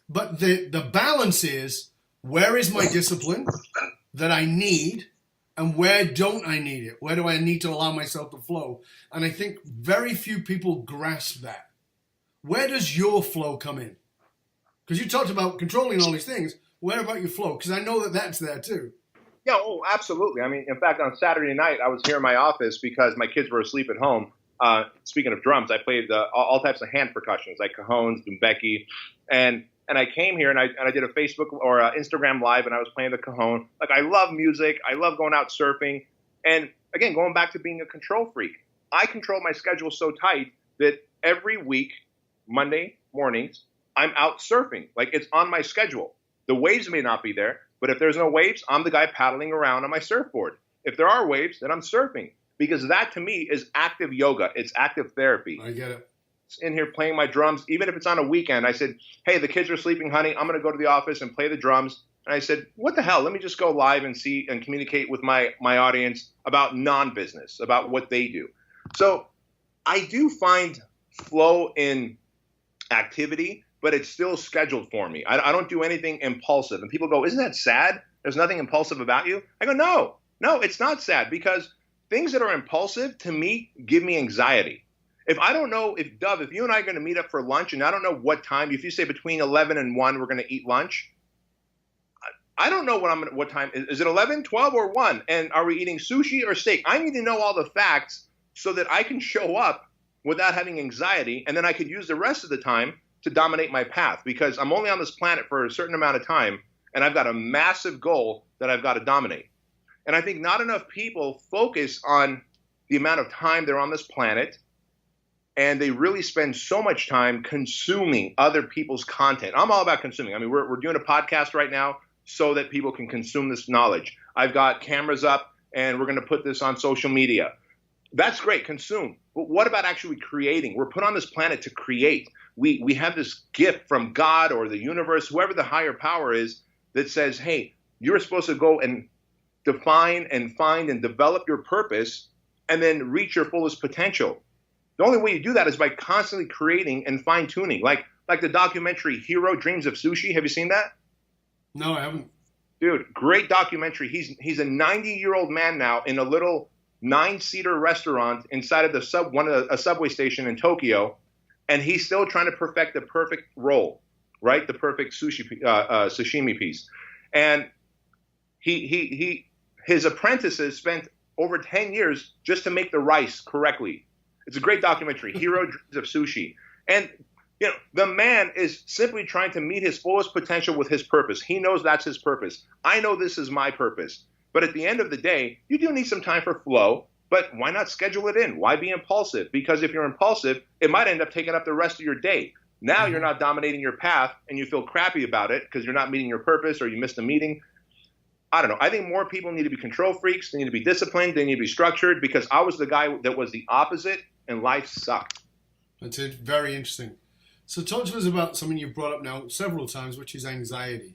But the balance is, where is my discipline that I need? and where don't I need it? Where do I need to allow myself to flow? And I think very few people grasp that. Where does your flow come in? Because you talked about controlling all these things. Where about your flow? Because I know that that's there too. Yeah, oh, absolutely. I mean, in fact, on Saturday night, I was here in my office because my kids were asleep at home. Speaking of drums, I played all types of hand percussions, like cajones, dumbeki, and I came here and I did a Facebook or Instagram live, and I was playing the cajon. Like, I love music. I love going out surfing. And again, going back to being a control freak, I control my schedule so tight that every week, Monday mornings, I'm out surfing. Like, it's on my schedule. The waves may not be there, but if there's no waves, I'm the guy paddling around on my surfboard. If there are waves, then I'm surfing, because that to me is active yoga. It's active therapy. I get it. In here playing my drums, even if it's on a weekend. I said, hey, the kids are sleeping, honey. I'm going to go to the office and play the drums. And I said, what the hell? Let me just go live and see and communicate with my audience about non-business, about what they do. So I do find flow in activity, but it's still scheduled for me. I don't do anything impulsive. And people go, isn't that sad? There's nothing impulsive about you? I go, no, it's not sad, because things that are impulsive to me give me anxiety. If I don't know, if you and I are going to meet up for lunch and I don't know what time, if you say between 11 and 1 we're going to eat lunch, I don't know what time. Is it 11, 12, or 1? And are we eating sushi or steak? I need to know all the facts so that I can show up without having anxiety, and then I could use the rest of the time to dominate my path, because I'm only on this planet for a certain amount of time, and I've got a massive goal that I've got to dominate. And I think not enough people focus on the amount of time they're on this planet, and they really spend so much time consuming other people's content. I'm all about consuming. I mean, we're doing a podcast right now so that people can consume this knowledge. I've got cameras up, and we're going to put this on social media. That's great, consume. But what about actually creating? We're put on this planet to create. We have this gift from God or the universe, whoever the higher power is, that says, hey, you're supposed to go and define and find and develop your purpose and then reach your fullest potential. The only way you do that is by constantly creating and fine-tuning. Like the documentary Hero Dreams of Sushi. Have you seen that? No, I haven't. Dude, great documentary. He's a 90-year-old man now in a little 9-seater restaurant inside of a subway station in Tokyo, and he's still trying to perfect the perfect roll, right? The perfect sashimi piece. And his apprentices spent over 10 years just to make the rice correctly. It's a great documentary, Hero Dreams of Sushi. And the man is simply trying to meet his fullest potential with his purpose. He knows that's his purpose. I know this is my purpose. But at the end of the day, you do need some time for flow, but why not schedule it in? Why be impulsive? Because if you're impulsive, it might end up taking up the rest of your day. Now you're not dominating your path, and you feel crappy about it because you're not meeting your purpose or you missed a meeting. I don't know. I think more people need to be control freaks. They need to be disciplined. They need to be structured, because I was the guy that was the opposite, and life sucked. That's it. Very interesting. So talk to us about something you've brought up now several times, which is anxiety.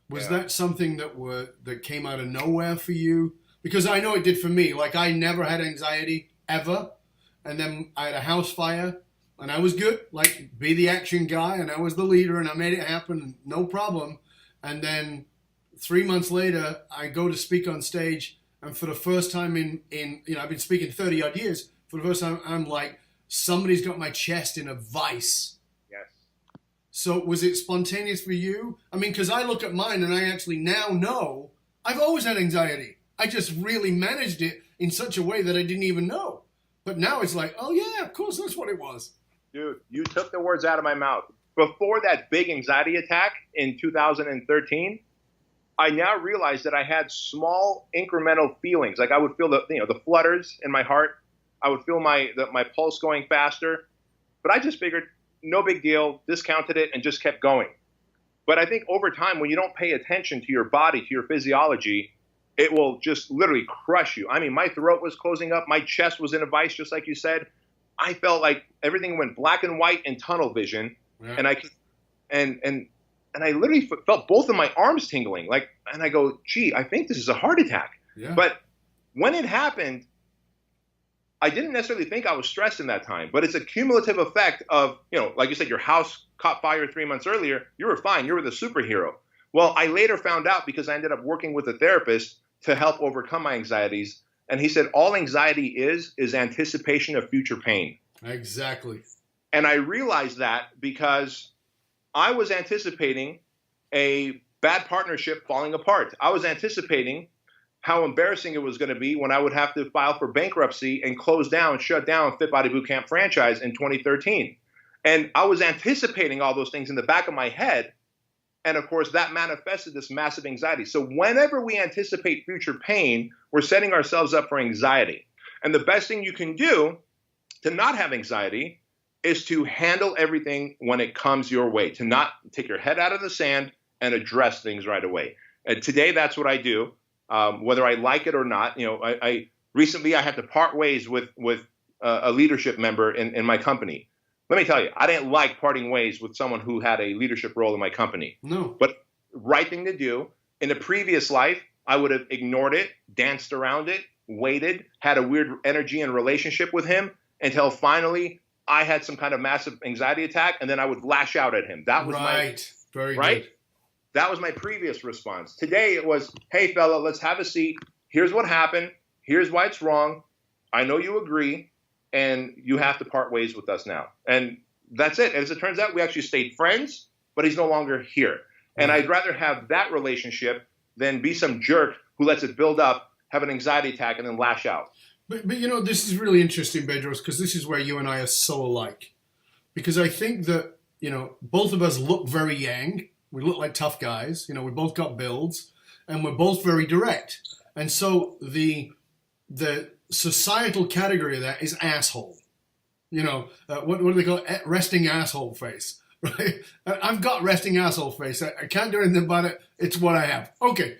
Was that something that came out of nowhere for you? Because I know it did for me. Like, I never had anxiety, ever. And then I had a house fire, and I was good. Like, be the action guy, and I was the leader, and I made it happen, no problem. And then 3 months later, I go to speak on stage, and for the first time in I've been speaking 30-odd years, for the first time, I'm like, somebody's got my chest in a vice. Yes. So was it spontaneous for you? I mean, because I look at mine and I actually now know I've always had anxiety. I just really managed it in such a way that I didn't even know. But now it's like, oh yeah, of course that's what it was. Dude, you took the words out of my mouth. Before that big anxiety attack in 2013, I now realized that I had small incremental feelings. Like, I would feel the flutters in my heart. I would feel my pulse going faster. But I just figured, no big deal, discounted it, and just kept going. But I think over time, when you don't pay attention to your body, to your physiology, it will just literally crush you. I mean, my throat was closing up. My chest was in a vice, just like you said. I felt like everything went black and white in tunnel vision. Yeah. And I literally felt both of my arms tingling. And I go, gee, I think this is a heart attack. Yeah. But when it happened, I didn't necessarily think I was stressed in that time, but it's a cumulative effect of, like you said, your house caught fire 3 months earlier. You were fine. You were the superhero. Well, I later found out, because I ended up working with a therapist, to help overcome my anxieties. And he said, all anxiety is anticipation of future pain. Exactly. And I realized that because I was anticipating a bad partnership falling apart. I was anticipating how embarrassing it was going to be when I would have to file for bankruptcy and shut down Fit Body Bootcamp franchise in 2013. And I was anticipating all those things in the back of my head. And of course, that manifested this massive anxiety. So whenever we anticipate future pain, we're setting ourselves up for anxiety. And the best thing you can do to not have anxiety is to handle everything when it comes your way, to not take your head out of the sand and address things right away. And today, that's what I do, whether I like it or not. I recently had to part ways with a leadership member in my company. Let me tell you, I didn't like parting ways with someone who had a leadership role in my company. No. But right thing to do. In a previous life, I would have ignored it, danced around it, waited, had a weird energy and relationship with him until finally I had some kind of massive anxiety attack, and then I would lash out at him. That was Very right. Good. That was my previous response. Today it was, hey, fella, let's have a seat. Here's what happened. Here's why it's wrong. I know you agree. And you have to part ways with us now. And that's it. As it turns out, we actually stayed friends, but he's no longer here. And I'd rather have that relationship than be some jerk who lets it build up, have an anxiety attack, and then lash out. But this is really interesting, Bedros, because this is where you and I are so alike. Because I think that, both of us look very yang. We look like tough guys. We both got builds, and we're both very direct. And so the societal category of that is asshole. What do they call it? Resting asshole face, right? I've got resting asshole face. I can't do anything about it. It's what I have. Okay.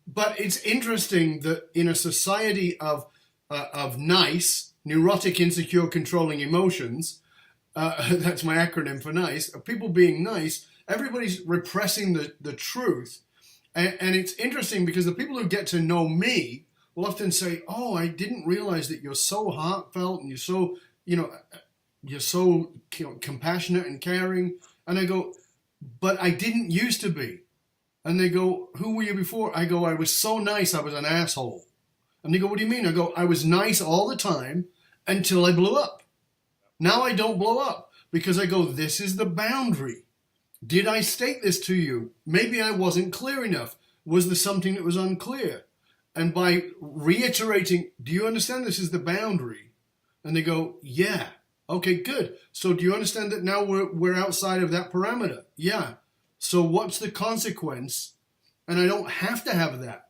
But it's interesting that in a society of nice, neurotic, insecure, controlling emotions, that's my acronym for nice, of people being nice, everybody's repressing the truth. And it's interesting because the people who get to know me will often say, oh, I didn't realize that you're so heartfelt and you're so compassionate and caring. And I go, but I didn't used to be. And they go, who were you before? I go, I was so nice, I was an asshole. And they go, what do you mean? I go, I was nice all the time until I blew up. Now I don't blow up because I go, this is the boundary. Did I state this to you? Maybe I wasn't clear enough. Was there something that was unclear? And by reiterating, do you understand this is the boundary? And they go, yeah. Okay, good. So do you understand that now we're outside of that parameter? Yeah. So what's the consequence? And I don't have to have that.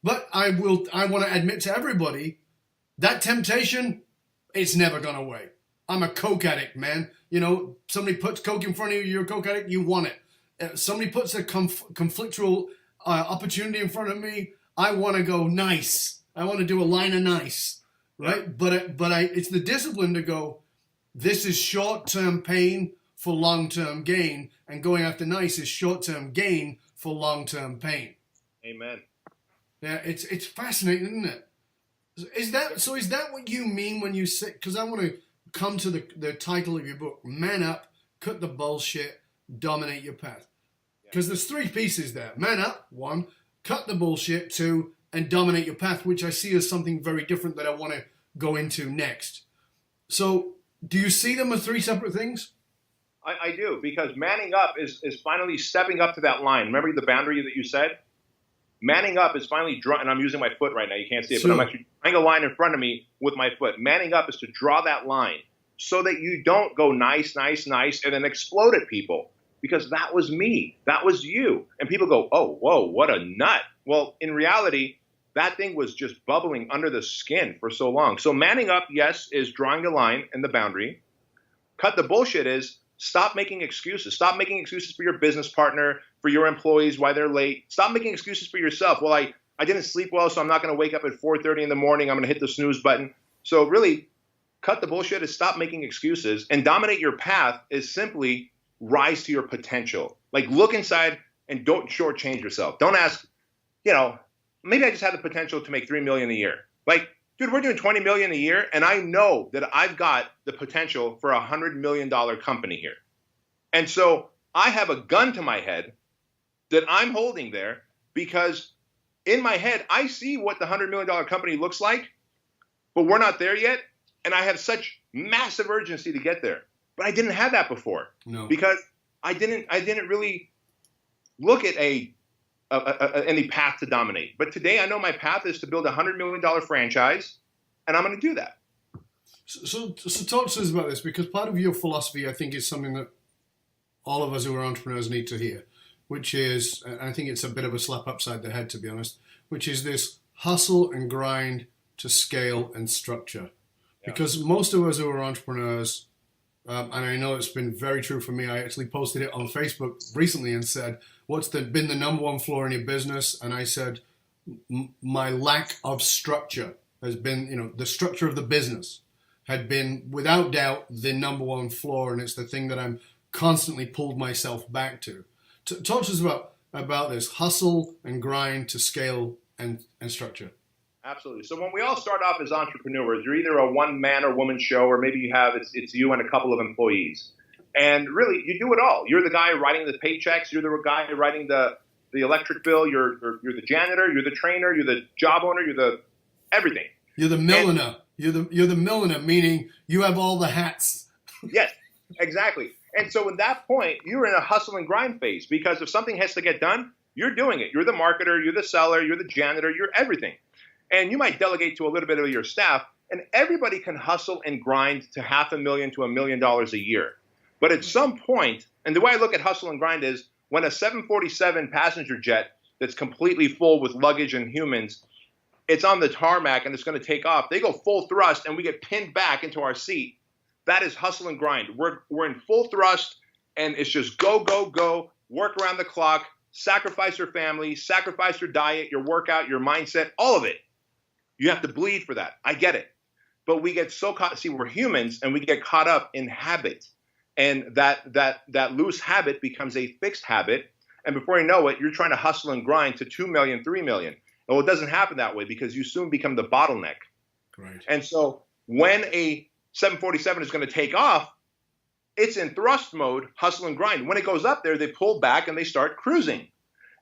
But I want to admit to everybody, that temptation, it's never gone away. I'm a coke addict, man. Somebody puts coke in front of you, you're a coke addict, you want it. Somebody puts a conflictual opportunity in front of me, I want to go nice. I want to do a line of nice, right? But it's the discipline to go, this is short-term pain for long-term gain, and going after nice is short-term gain for long-term pain. Amen. Yeah, it's fascinating, isn't it? Is that what you mean when you say, because I want to come to the title of your book, Man Up, Cut the Bullshit, Dominate Your Path. Because there's three pieces there. Man up, 1, cut the bullshit, 2, and dominate your path, which I see as something very different that I want to go into next. So do you see them as 3 separate things? I do, because manning up is finally stepping up to that line. Remember the boundary that you said? Manning up is finally drawing, and I'm using my foot right now. You can't see it, but I'm actually drawing a line in front of me with my foot. Manning up is to draw that line so that you don't go nice, nice, nice, and then explode at people. Because that was me. That was you. And people go, oh, whoa, what a nut. Well, in reality, that thing was just bubbling under the skin for so long. So manning up, yes, is drawing the line and the boundary. Cut the bullshit is stop making excuses. Stop making excuses for your business partner, for your employees, why they're late. Stop making excuses for yourself. Well, I didn't sleep well, so I'm not going to wake up at 4:30 in the morning. I'm going to hit the snooze button. So really, cut the bullshit is stop making excuses. And dominate your path is simply rise to your potential. Like, look inside and don't shortchange yourself. Don't ask, maybe I just have the potential to make $3 million a year. Like, dude, we're doing $20 million a year, and I know that I've got the potential for a $100 million company here. And so I have a gun to my head that I'm holding there because in my head, I see what the $100 million company looks like, but we're not there yet. And I have such massive urgency to get there. But I didn't have that before. No. Because I didn't really look at any path to dominate. But today I know my path is to build a $100 million franchise, and I'm going to do that. So talk to us about this, because part of your philosophy, I think, is something that all of us who are entrepreneurs need to hear, which is, and I think it's a bit of a slap upside the head, to be honest, which is this hustle and grind to scale and structure. Yeah. Because most of us who are entrepreneurs, and I know it's been very true for me, I actually posted it on Facebook recently and said, what's been the number one flaw in your business? And I said, my lack of structure has been, the structure of the business had been, without doubt, the number one flaw, and it's the thing that I'm constantly pulled myself back to. Talk to us about this hustle and grind to scale and structure. Absolutely. So when we all start off as entrepreneurs, you're either a one-man or woman show, or maybe you have it's you and a couple of employees. And really, you do it all. You're the guy writing the paychecks. You're the guy writing the electric bill. You're the janitor. You're the trainer. You're the job owner. You're the everything. You're the milliner. You're the milliner, meaning you have all the hats. Yes, exactly. And so at that point, you're in a hustle and grind phase, because if something has to get done, you're doing it. You're the marketer. You're the seller. You're the janitor. You're everything. And you might delegate to a little bit of your staff, and everybody can hustle and grind to $500,000 to $1 million a year. But at some point, and the way I look at hustle and grind is when a 747 passenger jet that's completely full with luggage and humans, it's on the tarmac and it's going to take off. They go full thrust and we get pinned back into our seat. That is hustle and grind. We're in full thrust, and it's just go, go, go, work around the clock, sacrifice your family, sacrifice your diet, your workout, your mindset, all of it. You have to bleed for that. I get it. But we get so caught, see, we're humans, and we get caught up in habit. And that loose habit becomes a fixed habit. And before you know it, you're trying to hustle and grind to 2 million, 3 million. Well, it doesn't happen that way, because you soon become the bottleneck. Right. And so when a 747 is going to take off, it's in thrust mode, hustle and grind. When it goes up there, they pull back and they start cruising.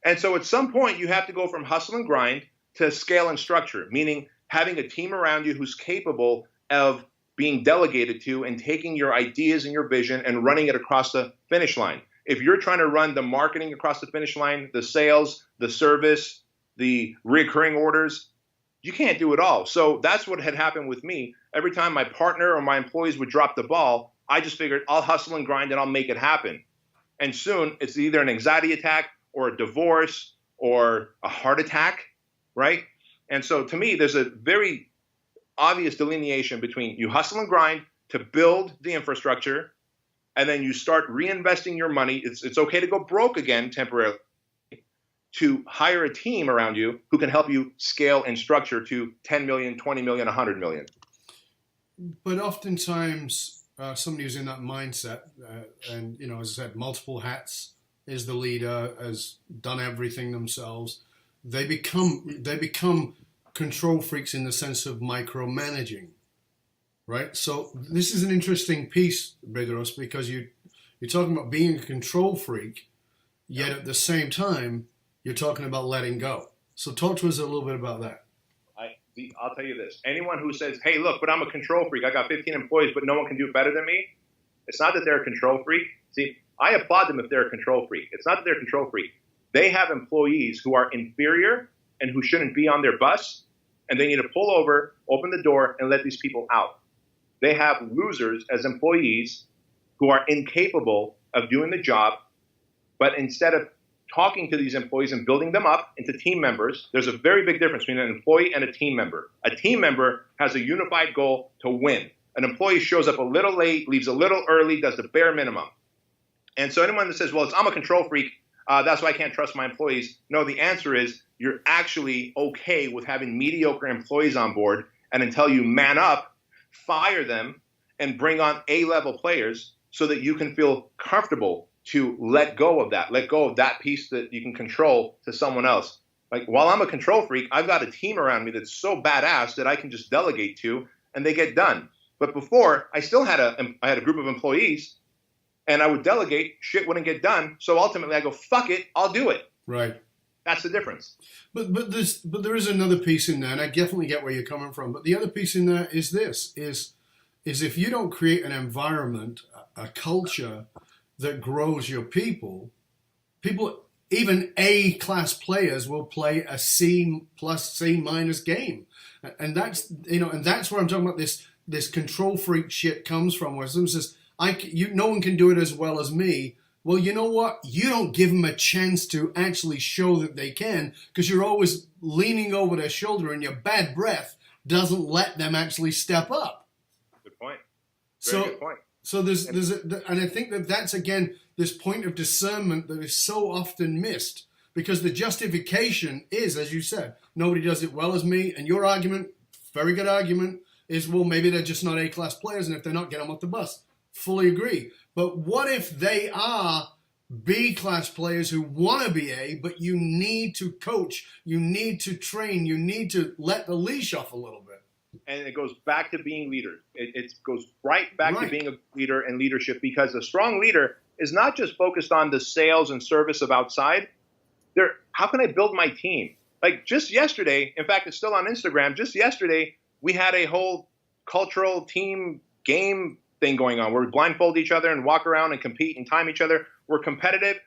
And so at some point, you have to go from hustle and grind to scale and structure, meaning having a team around you who's capable of being delegated to and taking your ideas and your vision and running it across the finish line. If you're trying to run the marketing across the finish line, the sales, the service, the recurring orders, you can't do it all. So that's what had happened with me. Every time my partner or my employees would drop the ball, I just figured I'll hustle and grind and I'll make it happen. And soon it's either an anxiety attack or a divorce or a heart attack, right? And so to me, there's a very obvious delineation between you hustle and grind to build the infrastructure, and then you start reinvesting your money. It's okay to go broke again temporarily, to hire a team around you who can help you scale and structure to 10 million, 20 million, 100 million. But oftentimes, somebody who's in that mindset, and, as I said, multiple hats, is the leader, has done everything themselves, they become control freaks in the sense of micromanaging, right? So this is an interesting piece, Bedros, because you're talking about being a control freak, yet at the same time, you're talking about letting go. So talk to us a little bit about that. I'll tell you this. Anyone who says, hey, look, but I'm a control freak. I got 15 employees, but no one can do it better than me. It's not that they're a control freak. See, I applaud them if they're a control freak. It's not that they're a control freak. They have employees who are inferior and who shouldn't be on their bus, and they need to pull over, open the door, and let these people out. They have losers as employees who are incapable of doing the job, but instead of talking to these employees and building them up into team members, there's a very big difference between an employee and a team member. A team member has a unified goal to win. An employee shows up a little late, leaves a little early, does the bare minimum. And so anyone that says, well, I'm a control freak, that's why I can't trust my employees. No, the answer is you're actually okay with having mediocre employees on board, and until you man up, fire them, and bring on A-level players so that you can feel comfortable to let go of that piece that you can control to someone else. Like, while I'm a control freak, I've got a team around me that's so badass that I can just delegate to, and they get done. But before, I still had a group of employees, and I would delegate, shit wouldn't get done. So ultimately I go, fuck it, I'll do it. Right. That's the difference. But there is another piece in there, and I definitely get where you're coming from. But the other piece in there is this: is if you don't create an environment, a culture that grows your people, even A-class players will play a C plus C minus game, and that's where I'm talking about this control freak shit comes from, where someone says no one can do it as well as me. Well, you know what? You don't give them a chance to actually show that they can, because you're always leaning over their shoulder, and your bad breath doesn't let them actually step up. Good point. Good point. So and I think that's again this point of discernment that is so often missed, because the justification is, as you said, nobody does it well as me, and your argument, very good argument, is, well, maybe they're just not A-class players, and if they're not, get them off the bus. Fully agree. But what if they are B-class players who want to be A, but you need to coach, you need to train, you need to let the leash off a little bit? And it goes back to being leaders. It goes right back to being a leader and leadership, because a strong leader is not just focused on the sales and service of outside. How can I build my team? Like just yesterday, in fact, it's still on Instagram, just yesterday, we had a whole cultural team game thing going on where we blindfold each other and walk around and compete and time each other. We're competitive.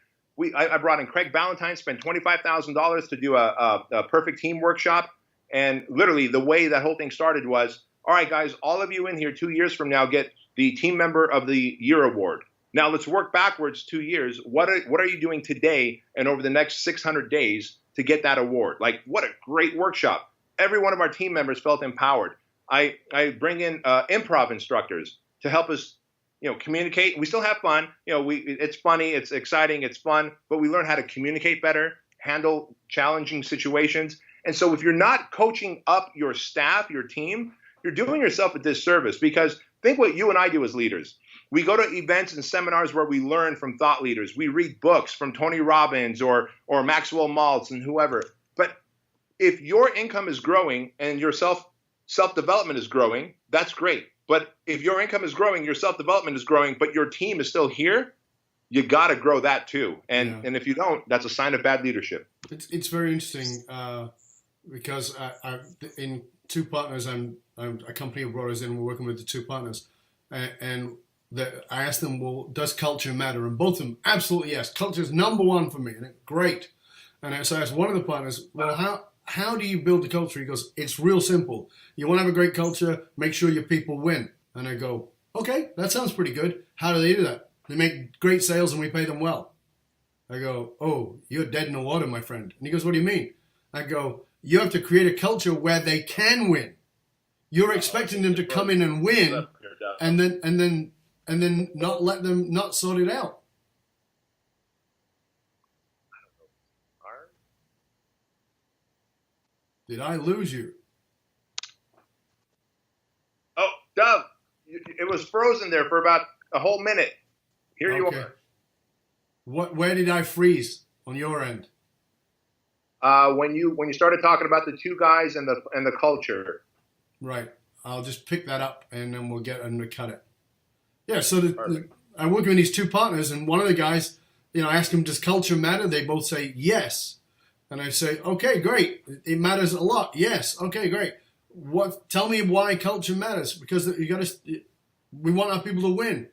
I brought in Craig Ballantyne, spent $25,000 to do a perfect team workshop. And literally the way that whole thing started was, all right, guys, all of you in here 2 years from now get the Team Member of the Year award. Now let's work backwards 2 years. What are you doing today and over the next 600 days to get that award? Like, what a great workshop. Every one of our team members felt empowered. I bring in improv instructors to help us, communicate. We still have fun. It's funny, it's exciting, it's fun, but we learn how to communicate better, handle challenging situations. And so if you're not coaching up your staff, your team, you're doing yourself a disservice, because think what you and I do as leaders. We go to events and seminars where we learn from thought leaders. We read books from Tony Robbins or Maxwell Maltz and whoever. But if your income is growing and your self-development is growing, that's great. But if your income is growing, your self-development is growing, but your team is still here, you got to grow that too. And if you don't, that's a sign of bad leadership. It's very interesting because in two partners, I'm a company who brought us in. We're working with the two partners, and I asked them, well, does culture matter? And both of them, absolutely yes. Culture is number one for me, and great. And so I asked one of the partners, well, how do you build the culture? He goes, it's real simple. You want to have a great culture, make sure your people win. And I go, okay, that sounds pretty good. How do they do that? They make great sales and we pay them well. I go, oh, you're dead in the water, my friend. And he goes, what do you mean? I go, you have to create a culture where they can win. You're expecting them to come in and win, and then not let them not sort it out. Did I lose you? Oh, Dove, it was frozen there for about a whole minute. Here you are. Where did I freeze on your end? When you started talking about the two guys and the culture. Right. I'll just pick that up and then we'll get and cut it. Yeah. So I'm working with these two partners, and one of the guys, I ask them, does culture matter? They both say yes. And I say, okay, great. It matters a lot. Yes. Okay, great. Tell me why culture matters, because we want our people to win.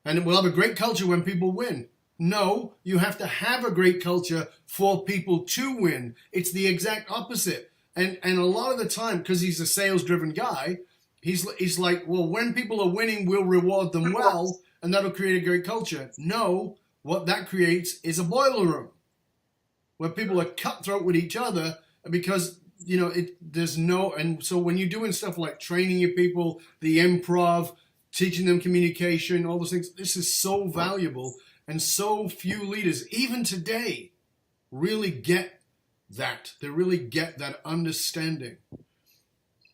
And we'll have a great culture when people win. No, you have to have a great culture for people to win. It's the exact opposite. And a lot of the time, because he's a sales-driven guy, he's like, well, when people are winning, we'll reward them well, and that'll create a great culture. No, what that creates is a boiler room where people are cutthroat with each other because, there's no, and so when you're doing stuff like training your people, the improv, teaching them communication, all those things, this is so valuable, and so few leaders, even today, really get that. They really get that understanding.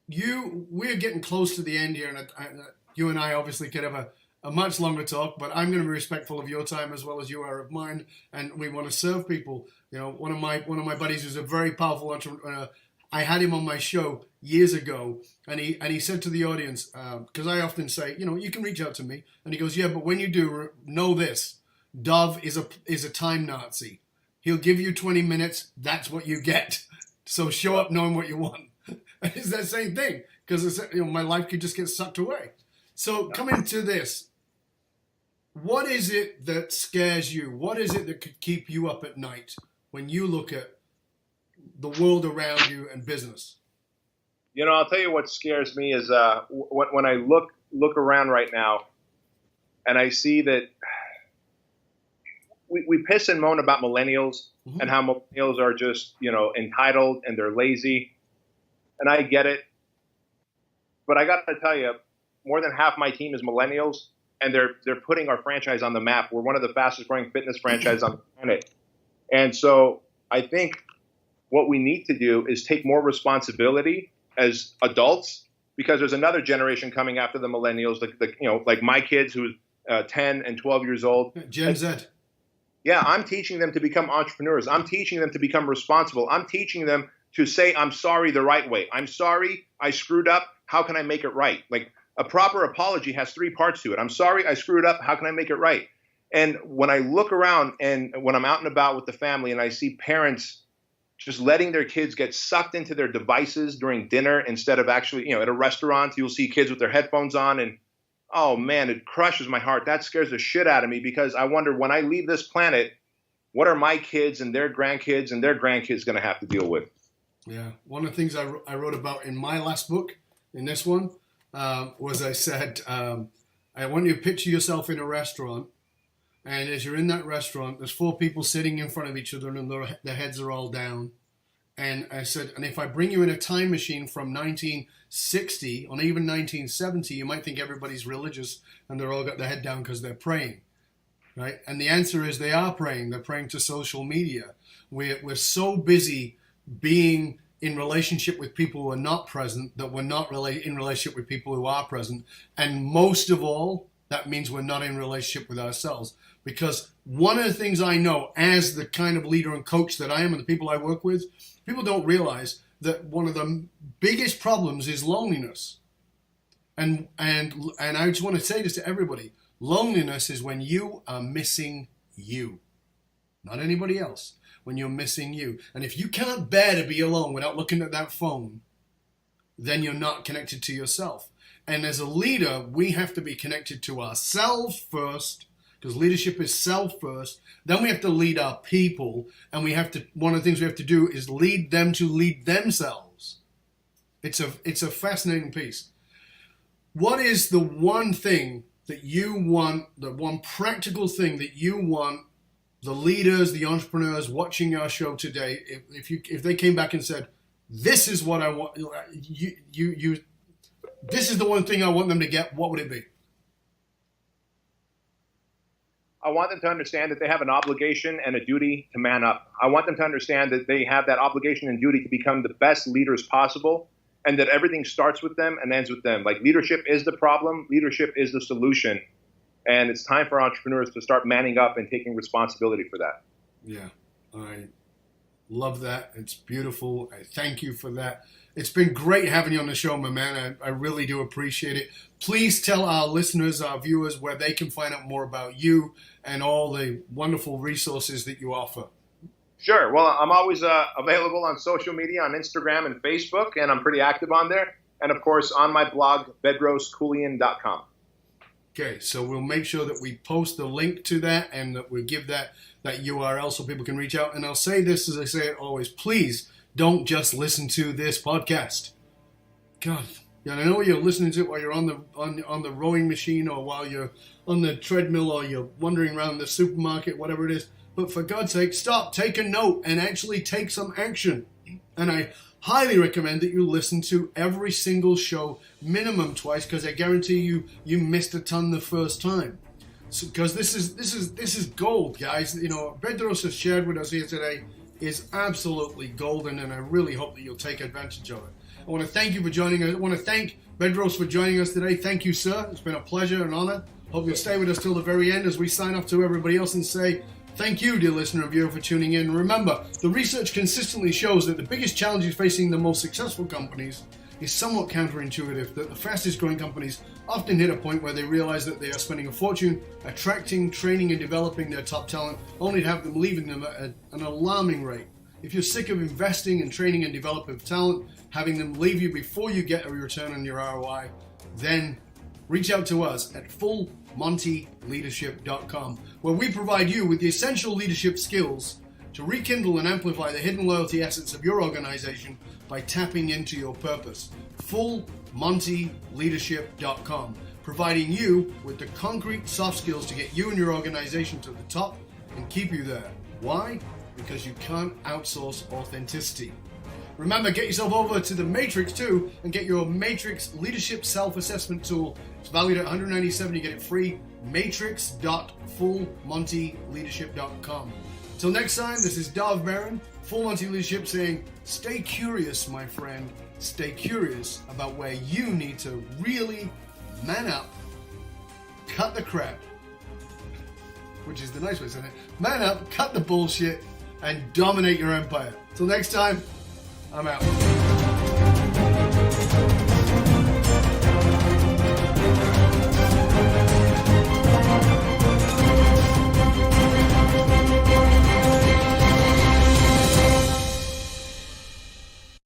We're getting close to the end here, and you and I obviously could have a much longer talk, but I'm going to be respectful of your time as well as you are of mine, and we want to serve people. One of my buddies who's a very powerful entrepreneur, I had him on my show years ago, and he said to the audience, because I often say, you can reach out to me, and he goes, yeah, but when you do, know this, Dove is a time Nazi. he'll give you 20 minutes. That's what you get. So show up knowing what you want. It's that same thing, because my life could just get sucked away. So coming to this, what is it that scares you? What is it that could keep you up at night when you look at the world around you and business? I'll tell you what scares me is when I look around right now, and I see that we piss and moan about millennials and how millennials are just entitled and they're lazy, and I get it. But I got to tell you, more than half my team is millennials, and they're putting our franchise on the map. We're one of the fastest growing fitness franchises on the planet. And so I think what we need to do is take more responsibility as adults, because there's another generation coming after the millennials, like my kids who's 10 and 12 years old. Gen Z. Yeah, I'm teaching them to become entrepreneurs. I'm teaching them to become responsible. I'm teaching them to say, I'm sorry the right way. I'm sorry, I screwed up. How can I make it right? Like, a proper apology has 3 parts to it. I'm sorry, I screwed up. How can I make it right? And when I look around and when I'm out and about with the family and I see parents just letting their kids get sucked into their devices during dinner instead of actually, at a restaurant, you'll see kids with their headphones on, and oh man, it crushes my heart. That scares the shit out of me, because I wonder, when I leave this planet, what are my kids and their grandkids going to have to deal with? Yeah. One of the things I wrote about in my last book, in this one, was I said, I want you to picture yourself in a restaurant, and as you're in that restaurant, there's 4 people sitting in front of each other and their heads are all down. And I said, and if I bring you in a time machine from 1960 or even 1970, you might think everybody's religious and they're all got their head down because they're praying, right? And the answer is they are praying. They're praying to social media. We're so busy being in relationship with people who are not present that we're not really in relationship with people who are present. And most of all, that means we're not in relationship with ourselves. Because one of the things I know as the kind of leader and coach that I am and the people I work with, people don't realize that one of the biggest problems is loneliness. And I just want to say this to everybody. Loneliness is when you are missing you, not anybody else. When you're missing you. And if you can't bear to be alone without looking at that phone, then you're not connected to yourself. And as a leader, we have to be connected to ourselves first, because leadership is self first. Then we have to lead our people, and one of the things we have to do is lead them to lead themselves. It's a fascinating piece. What is the one thing that you want, the one practical thing that you want the leaders, the entrepreneurs watching our show today, if they came back and said, this is what I want, this is the one thing I want them to get, what would it be? I want them to understand that they have an obligation and a duty to man up. I want them to understand that they have that obligation and duty to become the best leaders possible, and that everything starts with them and ends with them. Like, leadership is the problem, leadership is the solution. And it's time for entrepreneurs to start manning up and taking responsibility for that. Yeah, I love that. It's beautiful. I thank you for that. It's been great having you on the show, my man. I really do appreciate it. Please tell our listeners, our viewers, where they can find out more about you and all the wonderful resources that you offer. Sure. Well, I'm always available on social media, on Instagram and Facebook, and I'm pretty active on there. And, of course, on my blog, bedroskeuilian.com. Okay, so we'll make sure that we post the link to that and that we give that URL so people can reach out. And I'll say this as I say it always, please don't just listen to this podcast. God, yeah, I know you're listening to it while you're on the rowing machine, or while you're on the treadmill, or you're wandering around the supermarket, whatever it is. But for God's sake, stop, take a note, and actually take some action. And I highly recommend that you listen to every single show minimum twice, because I guarantee you missed a ton the first time. Because this is gold, guys. Bedros has shared with us here today is absolutely golden, and I really hope that you'll take advantage of it. I want to thank you for joining us. I want to thank Bedros for joining us today. Thank you, sir. It's been a pleasure and honor. Hope you'll stay with us till the very end as we sign off to everybody else and say, thank you, dear listener and viewer, for tuning in. Remember, the research consistently shows that the biggest challenges facing the most successful companies is somewhat counterintuitive, that the fastest growing companies often hit a point where they realize that they are spending a fortune attracting, training, and developing their top talent, only to have them leaving them at an alarming rate. If you're sick of investing in training and developing talent, having them leave you before you get a return on your ROI, then reach out to us at fullmontyleadership.com, where we provide you with the essential leadership skills to rekindle and amplify the hidden loyalty essence of your organization by tapping into your purpose. fullmontyleadership.com, providing you with the concrete soft skills to get you and your organization to the top and keep you there. Why? Because you can't outsource authenticity. Remember, get yourself over to the Matrix too and get your Matrix Leadership Self-Assessment Tool. It's valued at $197. You get it free. matrix.fullmontyleadership.com. Till next time, this is Dov Baron, Full Monty Leadership, saying, stay curious, my friend. Stay curious about where you need to really man up, cut the crap, which is the nice way of saying it. Man up, cut the bullshit, and dominate your empire. Till next time, I'm out.